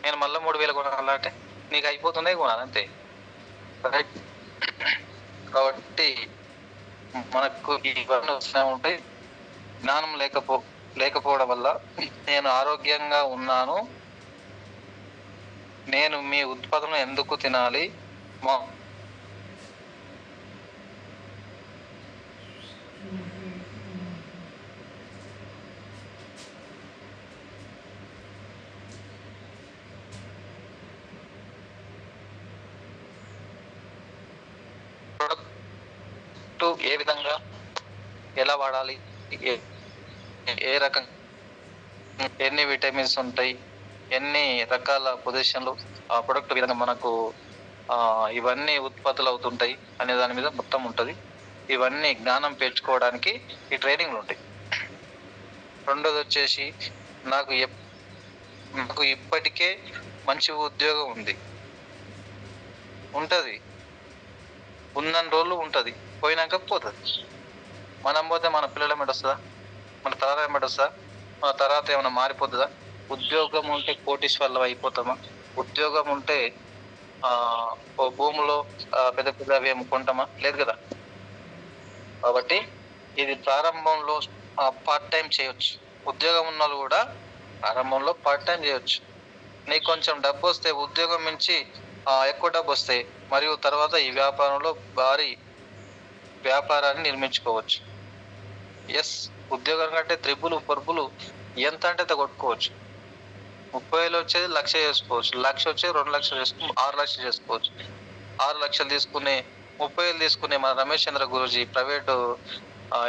నేను మళ్ళీ 3,000 కొనాలంటే నీకు అయిపోతుందే కొనాలి అంతే. రైట్. కాబట్టి మనకు ఇవన్నీ వస్తూనే ఉంటాయి. జ్ఞానం లేకపోవడం వల్ల నేను ఆరోగ్యంగా ఉన్నాను, నేను మీ ఉత్పత్తులను ఎందుకు తినాలి, ఏ విధంగా ఎలా వాడాలి, ఏ రకం, ఎన్ని విటమిన్స్ ఉంటాయి, ఎన్ని రకాల పొజిషన్లు ఆ ప్రొడక్ట్ విధంగా మనకు ఇవన్నీ ఉత్పత్తులు అవుతుంటాయి అనే దాని మీద మొత్తం ఉంటుంది. ఇవన్నీ జ్ఞానం పెంచుకోవడానికి ఈ ట్రైనింగ్లు ఉంటాయి. రెండోది వచ్చేసి నాకు ఇప్పటికే మంచి ఉద్యోగం ఉంటుంది, ఉన్నన్ని రోజులు ఉంటుంది, పోయినాక పోతుంది. మనం పోతే మన పిల్లల మీద వస్తుందా? మన తరాల మీద వస్తుందా? మన తర్వాత ఏమైనా మారిపోతుందా? ఉద్యోగం ఉంటే కోటీశ్వర్లు అయిపోతామా? ఉద్యోగం ఉంటే భూములో పెద్ద పెద్ద అవి అమ్ముకుంటామా? లేదు కదా. కాబట్టి ఇది ప్రారంభంలో పార్ట్ టైం చేయొచ్చు. ఉద్యోగం ఉన్న వాళ్ళు కూడా ప్రారంభంలో పార్ట్ టైం చేయొచ్చు. నీకు కొంచెం డబ్బు వస్తే, ఉద్యోగం నుంచి ఎక్కువ డబ్బు వస్తాయి, మరియు తర్వాత ఈ వ్యాపారంలో భారీ వ్యాపారాన్ని నిర్మించుకోవచ్చు. ఎస్, ఉద్యోగం కంటే త్రిబుల్ పరుపులు ఎంత అంటే అంత కొట్టుకోవచ్చు. 30,000 వచ్చేది 1,00,000 చేసుకోవచ్చు, 1,00,000 వచ్చేది 2,00,000 చేసుకో, 6,00,000 చేసుకోవచ్చు. 6,00,000 తీసుకునే 30,000 తీసుకునే మన రమేష్ చంద్ర గురూజీ ప్రైవేటు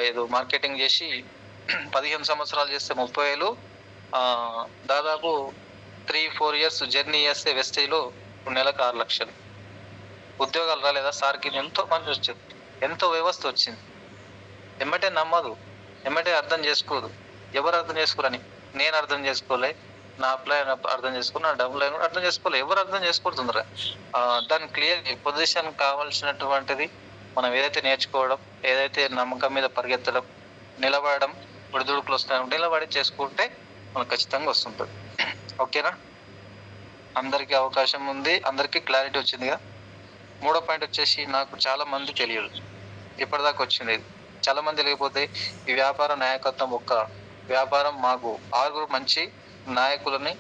ఏదో మార్కెటింగ్ చేసి 15 సంవత్సరాలు చేస్తే 30,000 దాదాపు 3-4 ఇయర్స్ జర్నీ చేస్తే వెస్టేజ్లో నెలకు 6,00,000. ఉద్యోగాలు రాలేదా సార్కి? ఎంతో మంది వచ్చింది, ఎంతో వ్యవస్థ వచ్చింది. ఎమ్మటే నమ్మదు, ఎమ్మటే అర్థం చేసుకోదు. ఎవరు అర్థం చేసుకోరని నేను అర్థం చేసుకోలే, నా అప్లైన్ అర్థం చేసుకో, నా డౌన్ లైన్ కూడా అర్థం చేసుకోలే. ఎవరు అర్థం చేసుకోరుతుందిరా? దాని క్లియర్ పొజిషన్ కావాల్సినటువంటిది మనం ఏదైతే నేర్చుకోవడం, ఏదైతే నమ్మకం మీద పరిగెత్తడం, నిలబడడం, ఒడిదుడుకులు వస్తాయి, నిలబడి చేసుకుంటే మనకు ఖచ్చితంగా వస్తుంటుంది. ఓకేనా? అందరికీ అవకాశం ఉంది, అందరికీ క్లారిటీ వచ్చిందిగా. మూడో పాయింట్ వచ్చేసి, నాకు చాలా మంది తెలియదు, ఇప్పటిదాకా వచ్చింది. చాలా మంది తెలియకపోతే ఈ వ్యాపార నాయకత్వం ఒక్క వ్యాపారం మాకు 6 మంచి నాయకులని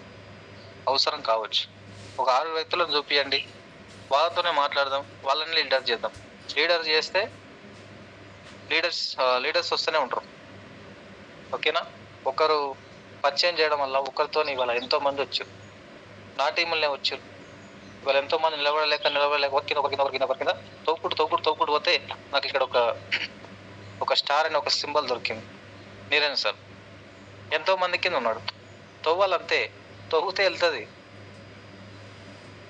అవసరం కావచ్చు. ఒక 6 వ్యక్తులను చూపియండి, వాళ్ళతోనే మాట్లాడదాం, వాళ్ళని లీడర్ చేద్దాం. లీడర్ చేస్తే లీడర్స్ వస్తూనే ఉంటారు. ఓకేనా? ఒకరు పరిచయం చేయడం వల్ల ఒకరితో ఇవాళ ఎంతో మంది వచ్చారు, నా టీములనే వచ్చారు. ఇవాళ ఎంతో మంది నిలబడలేక కింద తోపుడు పోతే నాకు ఇక్కడ ఒక స్టార్ అని ఒక సింబల్ దొరికింది, నీరేన్ సార్. ఎంతో మంది కింద ఉన్నాడు. తవ్వాలంతే, తవ్వుతే వెళ్తుంది,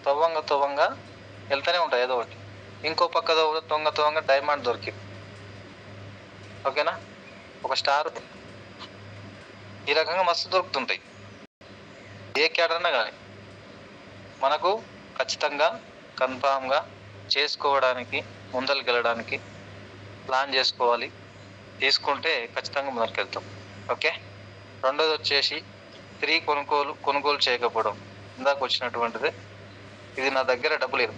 తవ్వంగా వెళ్తూనే ఉంటుంది ఏదో ఒకటి. ఇంకో పక్క తవ్వంగా డైమండ్ దొరికింది. ఓకేనా? ఒక స్టార్. ఈ రకంగా మస్తు దొరుకుతుంటాయి, ఏ క్యాడర్ అన్నా కానీ. మనకు ఖచ్చితంగా కన్ఫామ్గా చేసుకోవడానికి, ముందరికి వెళ్ళడానికి ప్లాన్ చేసుకోవాలి. తీసుకుంటే ఖచ్చితంగా ముందరికి వెళ్తాం. ఓకే. రెండోది వచ్చేసి 3 కొనుగోలు చేయకపోవడం. ఇందాక వచ్చినటువంటిది, ఇది నా దగ్గర డబ్బు లేదు,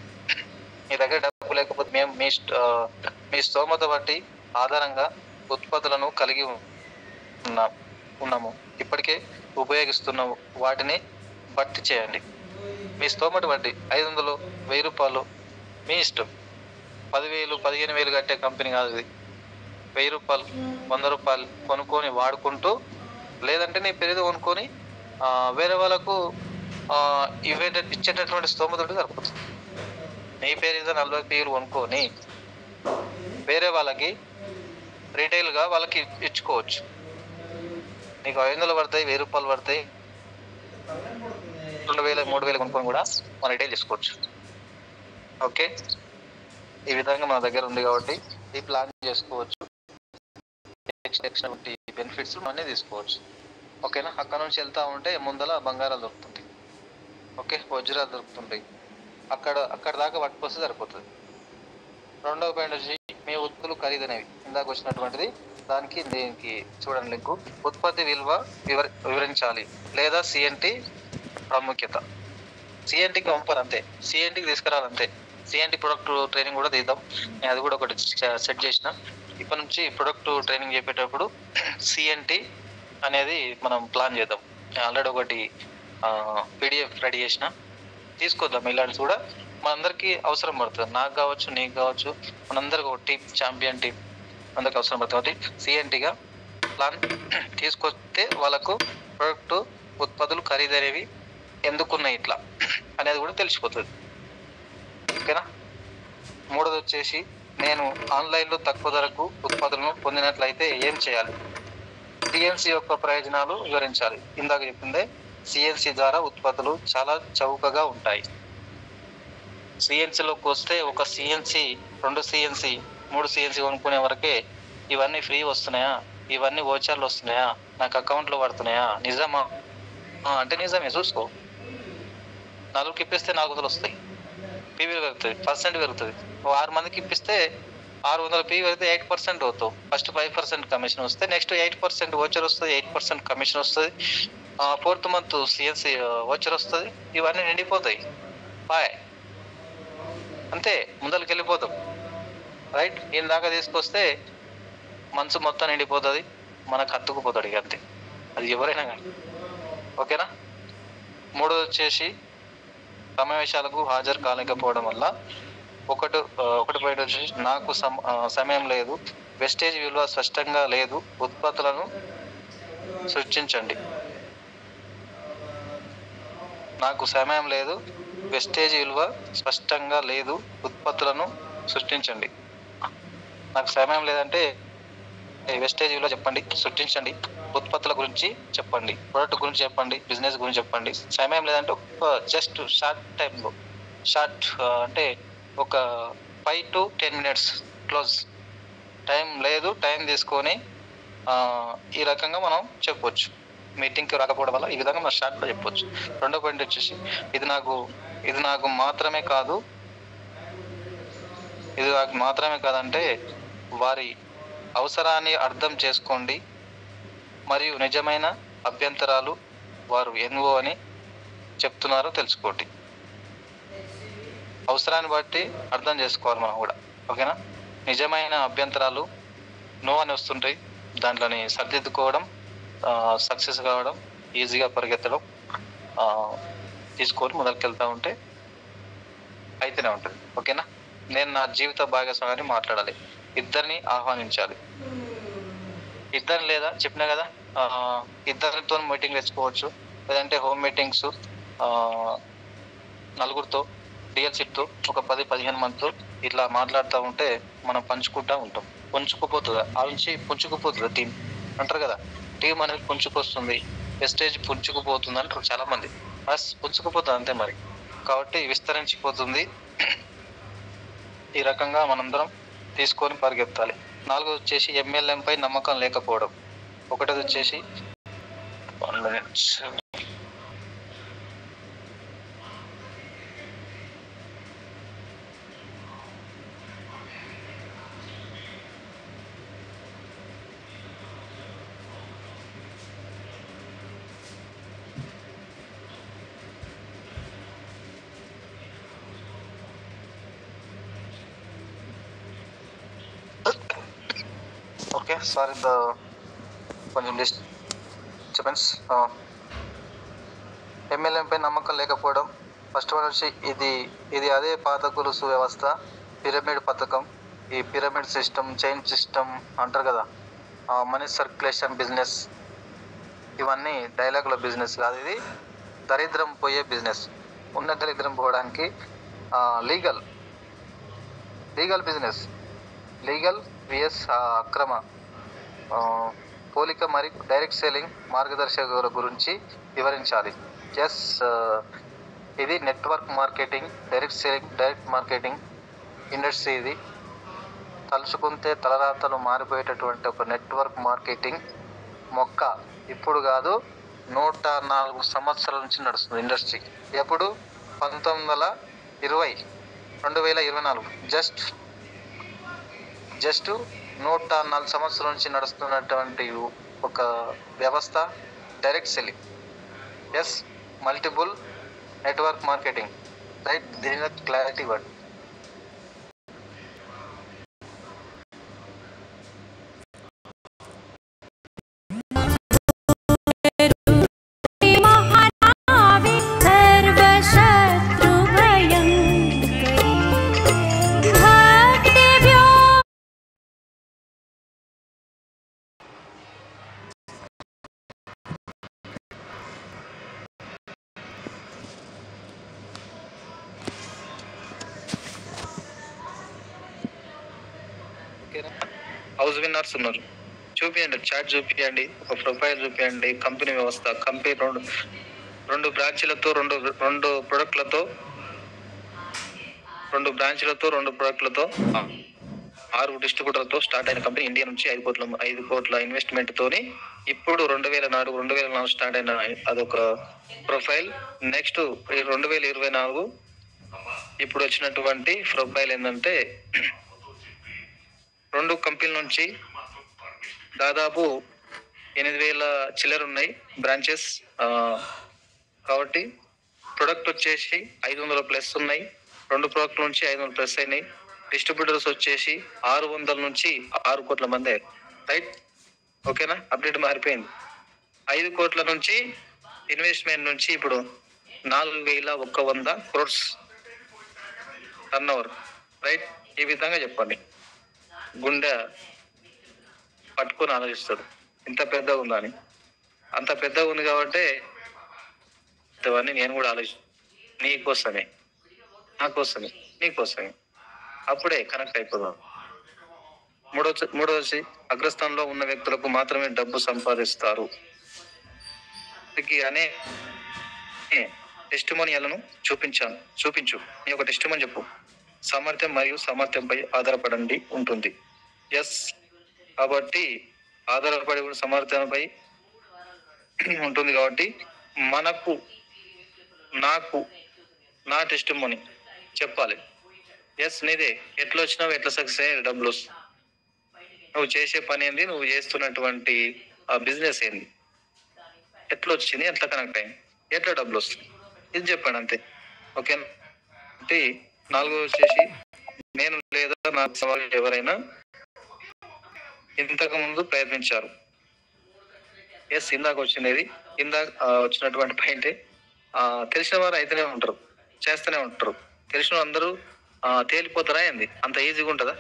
మీ దగ్గర డబ్బు లేకపోతే మేము మీ స్తోమత బట్టి ఆధారంగా ఉత్పత్తులను కలిగి ఉన్నాము, ఇప్పటికే ఉపయోగిస్తున్నాము, వాటిని భర్తీ చేయండి. మీ స్తోమత బట్టి 500, 1,000 రూపాయలు మీ ఇష్టం. 10,000, 15,000 కట్టే కంపెనీ కాదు ఇది. 1,000 రూపాయలు, 100 రూపాయలు కొనుక్కొని వాడుకుంటూ, లేదంటే నీ పేరు కొనుక్కొని వేరే వాళ్ళకు ఇచ్చేటటువంటి స్తోమత ఉంటే సరిపోతుంది. నీ పేరు మీద 40 పీలు కొనుక్కొని వేరే వాళ్ళకి రీటైల్గా వాళ్ళకి ఇచ్చుకోవచ్చు. నీకు 500 పడతాయి, 1,000 రూపాయలు పడతాయి, 2,000, 3,000 కొనుక్కొని కూడా మనం రిటైల్ చేసుకోవచ్చు. ఓకే. ఈ విధంగా మన దగ్గర ఉంది కాబట్టి ఈ ప్లాన్ చేసుకోవచ్చు. ఎక్స్ట్రా బెనిఫిట్స్ అన్నీ తీసుకోవచ్చు. ఓకేనా? అక్కడ నుంచి వెళ్తా ఉంటే ముందల బంగారాలు దొరుకుతుంటాయి, ఓకే, వజ్రాలు దొరుకుతుంటాయి. అక్కడ దాకా పట్టుకొస్తే సరిపోతుంది. రెండవ పాయింట్ వచ్చి, మీ ఉత్పత్తులు ఖరీదైనవి. ఇందాక వచ్చినటువంటిది, దీనికి చూడండి లింకు. ఉత్పత్తి విలువ వివరించాలి, లేదా సిఎన్టీ ప్రాముఖ్యత. సిఎన్టీకి పంపారు అంతే, సిఎన్టీకి తీసుకురావాలంతే. సిఎన్టీ ప్రొడక్ట్ ట్రైనింగ్ కూడా తీద్దాం, నేను అది కూడా ఒకటి సెట్ చేసిన. ఇప్పటి నుంచి ప్రొడక్ట్ ట్రైనింగ్ చెప్పేటప్పుడు సిఎన్టీ అనేది మనం ప్లాన్ చేద్దాం. ఆల్రెడీ ఒకటి పీడిఎఫ్ రెడీ చేసిన, తీసుకొద్దాం. ఇలాంటి కూడా మనందరికీ అవసరం పడుతుంది, నాకు కావచ్చు, నీకు కావచ్చు, మనందరికి ఒక టీమ్, ఛాంపియన్ టీం అందరికి అవసరం పడుతుంది. కాబట్టి సిఎన్టీగా ప్లాన్ తీసుకొస్తే వాళ్ళకు ప్రొడక్ట్ ఉత్పత్తులు ఖరీదైనవి ఎందుకున్నాయి ఇట్లా అనేది కూడా తెలిసిపోతుంది. ఓకేనా? మూడోది వచ్చేసి, నేను ఆన్లైన్లో తక్కువ ధరకు ఉత్పత్తులను పొందినట్లయితే ఏం చేయాలి? సిఎన్సి యొక్క ప్రయోజనాలు వివరించాలి. ఇందాక చెప్పిందే, సిఎన్సి ద్వారా ఉత్పత్తులు చాలా చౌకగా ఉంటాయి. సిఎన్సిలోకి వస్తే ఒక సిఎన్సి, 2 సిఎన్సి, 3 సిఎన్సి కొనుక్కునే వరకే ఇవన్నీ ఫ్రీ వస్తున్నాయా, ఇవన్నీ ఓచర్లు వస్తున్నాయా, నాకు అకౌంట్లో పడుతున్నాయా, నిజమా అంటే నిజమే, చూసుకో. 4కి ఇప్పిస్తే 400 వస్తాయి, పీవీ పెరుగుతుంది, పర్సెంట్ పెరుగుతుంది. 6 మందికి ఇప్పిస్తే 600 పీవీ పెరిగితే 8% అవుతావు. ఫస్ట్ 5% కమిషన్ వస్తే, నెక్స్ట్ 8% ఓచర్ వస్తుంది, 8% కమిషన్ వస్తుంది, 4th మంత్ సిఎన్సి ఓచర్ వస్తుంది. ఇవన్నీ నిండిపోతాయి. బాయ్, అంతే, ముందరికి వెళ్ళిపోతాం. రైట్? ఈయన దాకా తీసుకొస్తే మనసు మొత్తం నిండిపోతుంది, మనకు హత్తుకుపోతాడు ఇక, అంతే. అది ఎవరైనా కానీ. ఓకేనా? మూడోది వచ్చేసి, సమావేశాలకు హాజరు కాలేకపోవడం వల్ల ఒకటి పాయింట్ వచ్చేసి నాకు సమయం లేదు, వెస్టేజ్ విలువ స్పష్టంగా లేదు, ఉత్పత్తులను సృష్టించండి. నాకు సమయం లేదు, వెస్టేజ్ విలువ స్పష్టంగా లేదు, ఉత్పత్తులను సృష్టించండి. నాకు సమయం లేదంటే వెస్టేజ్ విలువ చెప్పండి, సృష్టించండి, ఉత్పత్తుల గురించి చెప్పండి, ప్రొడక్ట్ గురించి చెప్పండి, బిజినెస్ గురించి చెప్పండి. సమయం లేదంటే జస్ట్ షార్ట్ అంటే ఒక 5 to 10 minutes క్లోజ్. టైం లేదు, టైం తీసుకొని ఈ రకంగా మనం చెప్పొచ్చు. మీటింగ్కి రాకపోవడం వల్ల ఈ విధంగా మనం షార్ట్లో చెప్పొచ్చు. రెండో పాయింట్ వచ్చేసి ఇది నాకు మాత్రమే కాదంటే వారి అవసరాన్ని అర్థం చేసుకోండి మరియు నిజమైన అభ్యంతరాలు వారు ఎన్వో అని చెప్తున్నారో తెలుసుకోండి. అవసరాన్ని బట్టి అర్థం చేసుకోవాలి మనం కూడా, ఓకేనా. నిజమైన అభ్యంతరాలు నో అని వస్తుంటాయి, దాంట్లోని సరిదిద్దుకోవడం, సక్సెస్ కావడం, ఈజీగా పరిగెత్తడం, తీసుకొని మొదలుకెళ్తూ ఉంటే అయితేనే ఉంటుంది, ఓకేనా. నేను నా జీవిత భాగస్వామిని మాట్లాడాలి, ఇద్దరిని ఆహ్వానించాలి. ఇద్దరు లేదా చెప్పినా కదా, ఇద్దరితో మీటింగ్ తెచ్చుకోవచ్చు, లేదంటే హోమ్ మీటింగ్స్ నలుగురితో డిఎల్సీతో ఒక 10-15 మందితో ఇట్లా మాట్లాడుతూ ఉంటే మనం పంచుకుంటూ ఉంటాం. పుంచుకుపోతుంది టీం అంటారు కదా, టీం అనేది పుంచుకొస్తుంది, వెస్టేజ్ పుంచుకుపోతుంది అంటారు చాలా మంది. పుంచుకుపోతుంది అంతే మరి, కాబట్టి విస్తరించిపోతుంది. ఈ రకంగా మనందరం తీసుకొని పరిగెత్తాలి. 4 వచ్చేసి ఎంఎల్ఎంపై నమ్మకం లేకపోవడం. ఒకటోది వచ్చేసి ఓకే, సారీ కొంచెం డిస్టర్బెన్స్. ఎంఎల్ఎంపై నమ్మకం లేకపోవడం. ఫస్ట్ వన్ వచ్చి ఇది అదే పాత గొలుసు వ్యవస్థ, పిరమిడ్ పథకం, ఈ పిరమిడ్ సిస్టమ్, చైన్ సిస్టమ్ అంటారు కదా, మనీ సర్క్యులేషన్ బిజినెస్, ఇవన్నీ డైలాగుల బిజినెస్ కాదు, ఇది దరిద్రం పోయే బిజినెస్. ఉన్న దరిద్రం పోవడానికి లీగల్ బిజినెస్, లీగల్ విఎస్ అక్రమ పోలిక మరియు డైరెక్ట్ సెల్లింగ్ మార్గదర్శకుల గురించి వివరించాలి. ఇది network marketing, direct selling, direct marketing industry. ఇది తలుచుకుంటే తలరాతలు మారిపోయేటటువంటి ఒక నెట్వర్క్ మార్కెటింగ్ మొక్క. ఇప్పుడు కాదు, 104 సంవత్సరాల నుంచి నడుస్తుంది ఇండస్ట్రీ. ఎప్పుడు 2024 జస్ట్ 104 సంవత్సరాల నుంచి నడుస్తున్నటువంటి ఒక వ్యవస్థ direct selling, multiple network marketing, right. దీని క్లారిటీ వర్డ్. హౌస్ విన్నర్స్ ఉన్నారు, చూపించండి, చాట్ చూపించండి, ఒక ప్రొఫైల్ చూపించండి, కంపెనీ వ్యవస్థ, కంపెనీ రెండు బ్రాంచ్లతో రెండు ప్రొడక్ట్లతో 6 డిస్ట్రిబ్యూటర్లతో స్టార్ట్ అయిన కంపెనీ. ఇండియా నుంచి 5 కోట్ల ఇన్వెస్ట్మెంట్ తోని ఇప్పుడు 2004 స్టార్ట్ అయిన అదొక ప్రొఫైల్. నెక్స్ట్ 2024 ఇప్పుడు వచ్చినటువంటి ప్రొఫైల్ ఏంటంటే 2 కంపెనీల నుంచి దాదాపు 8,000 చిల్లర ఉన్నాయి బ్రాంచెస్. కాబట్టి ప్రొడక్ట్ వచ్చేసి 500+ ఉన్నాయి, 2 ప్రొడక్ట్ల నుంచి 500+ అయినాయి. డిస్ట్రిబ్యూటర్స్ వచ్చేసి 600 నుంచి 6 కోట్ల మంది, రైట్. ఓకేనా, అప్డేట్ మారిపోయింది. 5 కోట్ల నుంచి ఇన్వెస్ట్మెంట్ నుంచి ఇప్పుడు 4,100 crores టర్న్ ఓవర్. రైట్. ఈ విధంగా చెప్పండి. గుండె పట్టుకొని ఆలోచిస్తాడు, ఇంత పెద్దగా ఉందా అని. అంత పెద్దగా ఉంది కాబట్టి ఇవన్నీ నేను కూడా నీకోసమే, నాకోసమే, నీకోసమే. అప్పుడే కనెక్ట్ అయిపోదాం. మూడోది అగ్రస్థానంలో ఉన్న వ్యక్తులకు మాత్రమే డబ్బు సంపాదిస్తారు అనే టెస్టిమోనియల్ను చూపించు. నీ ఒక టెస్టిమోని చెప్పు. సామర్థ్యం మరియు సామర్థ్యంపై ఆధారపడండి ఉంటుంది. ఎస్, కాబట్టి ఆధారపడి సామర్థ్యంపై ఉంటుంది కాబట్టి నాకు నా టెస్టిమోని చెప్పాలి. ఎస్, నీదే. ఎట్లా వచ్చినావు, ఎట్లా సక్సెస్ అయ్యి డబ్బులు వస్తుంది, నువ్వు చేసే పని ఏంది, నువ్వు చేస్తున్నటువంటి బిజినెస్ ఏంది, ఎట్లా వచ్చింది, ఎట్లా కనెక్ట్ అయింది, ఎట్లా డబ్బులు వస్తుంది, ఇది చెప్పండి అంతే. ఓకేనా. అంటే 4 వచ్చేసి నేను లేదా నా సవాలు ఎవరైనా ఇంతకు ముందు ప్రయత్నించారు. ఎస్, ఇందాక వచ్చినటువంటి పాయింటే. తెలిసిన వారు అయితేనే ఉంటారు, చేస్తూనే ఉంటారు. తెలిసిన అందరూ తేలిపోతారా ఏంది? అంత ఈజీగా ఉంటుందా?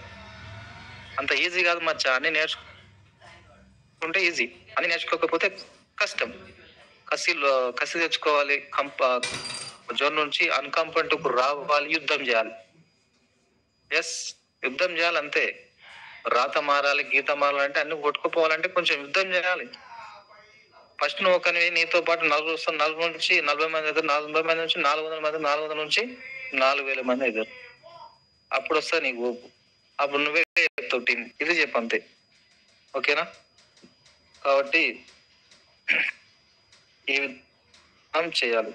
అంత ఈజీ కాదు మచ్చా. అన్ని నేర్చుకుంటే ఈజీ, అన్ని నేర్చుకోకపోతే కష్టం. కసి తెచ్చుకోవాలి. జోన్ నుంచి అన్కంఫర్టబుల్ రావాలి, యుద్ధం చేయాలి. ఎస్, యుద్ధం చేయాలి అంతే. రాత మారాలి, గీత మారాలంటే అన్ని కొట్టుకుపోవాలంటే కొంచెం యుద్ధం చేయాలి. ఫస్ట్ నువ్వు ఒకని, నీతో పాటు 40 నుంచి 40 మంది ఎదురు, 40 మంది నుంచి 400 మంది, 400 నుంచి 4000 మంది ఎదురు. అప్పుడు వస్తా నీకు ఊపు. అప్పుడు నువ్వే చెప్తావు టీం, ఇది చెప్పంతే. ఓకేనా. కాబట్టి ఈ విధంగా చేయాలి.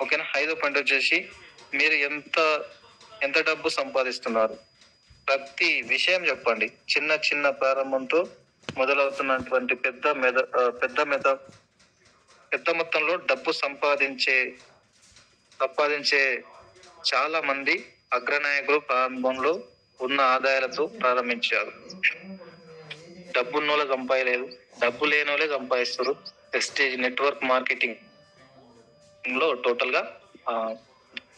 ఓకేనా. 5వ పాయింట్ వచ్చేసి మీరు ఎంత డబ్బు సంపాదిస్తున్నారు. ప్రతి విషయం చెప్పండి. చిన్న చిన్న ప్రారంభంతో మొదలవుతున్నటువంటి పెద్ద మొత్తంలో డబ్బు సంపాదించే చాలా మంది అగ్రనాయకులు ప్రారంభంలో ఉన్న ఆదాయాలతో ప్రారంభించారు. డబ్బున్నోళ్ళే సంపాదలేదు, డబ్బు లేనోళ్ళే సంపాదిస్తారు. ప్రెస్టేజ్ నెట్వర్క్ మార్కెటింగ్ లో టోటల్ గా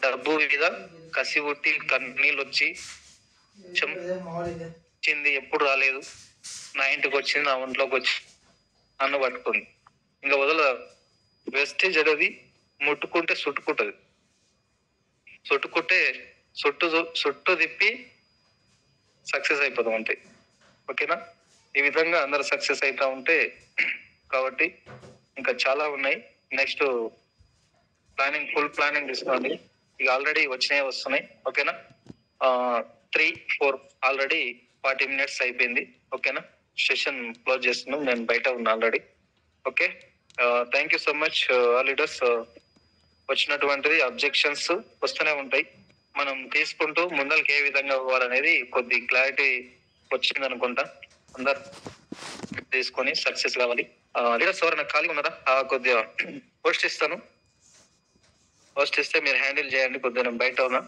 డబ్బు మీద కసి కొట్టి కన్నీళ్ళు వచ్చి వచ్చింది ఎప్పుడు రాలేదు, నా ఇంటికి వచ్చింది, నా ఒంట్లోకి వచ్చి నన్ను పట్టుకుంది, ఇంకా వదల. వెస్టేజ్ అనేది ముట్టుకుంటే చుట్టుకుంటది, చుట్టు తిప్పి సక్సెస్ అయిపోతాం అంతే. ఓకేనా. ఈ విధంగా అందరు సక్సెస్ అవుతా ఉంటే, కాబట్టి ఇంకా చాలా ఉన్నాయి. నెక్స్ట్ ఫుల్ ప్లానింగ్ తీసుకోండి. ఇక ఆల్రెడీ వస్తున్నాయి. ఓకేనా. 3-4 ఆల్రెడీ 40 minutes అయిపోయింది. ఓకేనా. సెషన్ క్లోజ్ చేస్తున్నాం, నేను బయట ఉన్నా already. Okay. Thank you so much all leaders. వచ్చినటువంటిది అబ్జెక్షన్స్ వస్తూనే ఉంటాయి, మనం తీసుకుంటూ ముందరికి ఏ విధంగా పోవాలనేది కొద్ది క్లారిటీ వచ్చింది అనుకుంటా. అందరు తీసుకొని సక్సెస్ కావాలి. లీడర్స్ ఎవరైనా ఖాళీ ఉన్నారా? కొద్దిగా పోస్ట్ ఇస్తే మీరు హ్యాండిల్ చేయండి. కొద్దిగా నేను బయట ఉన్నా.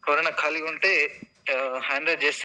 ఎవరైనా ఖాళీగా ఉంటే హ్యాండిల్ చేస్తే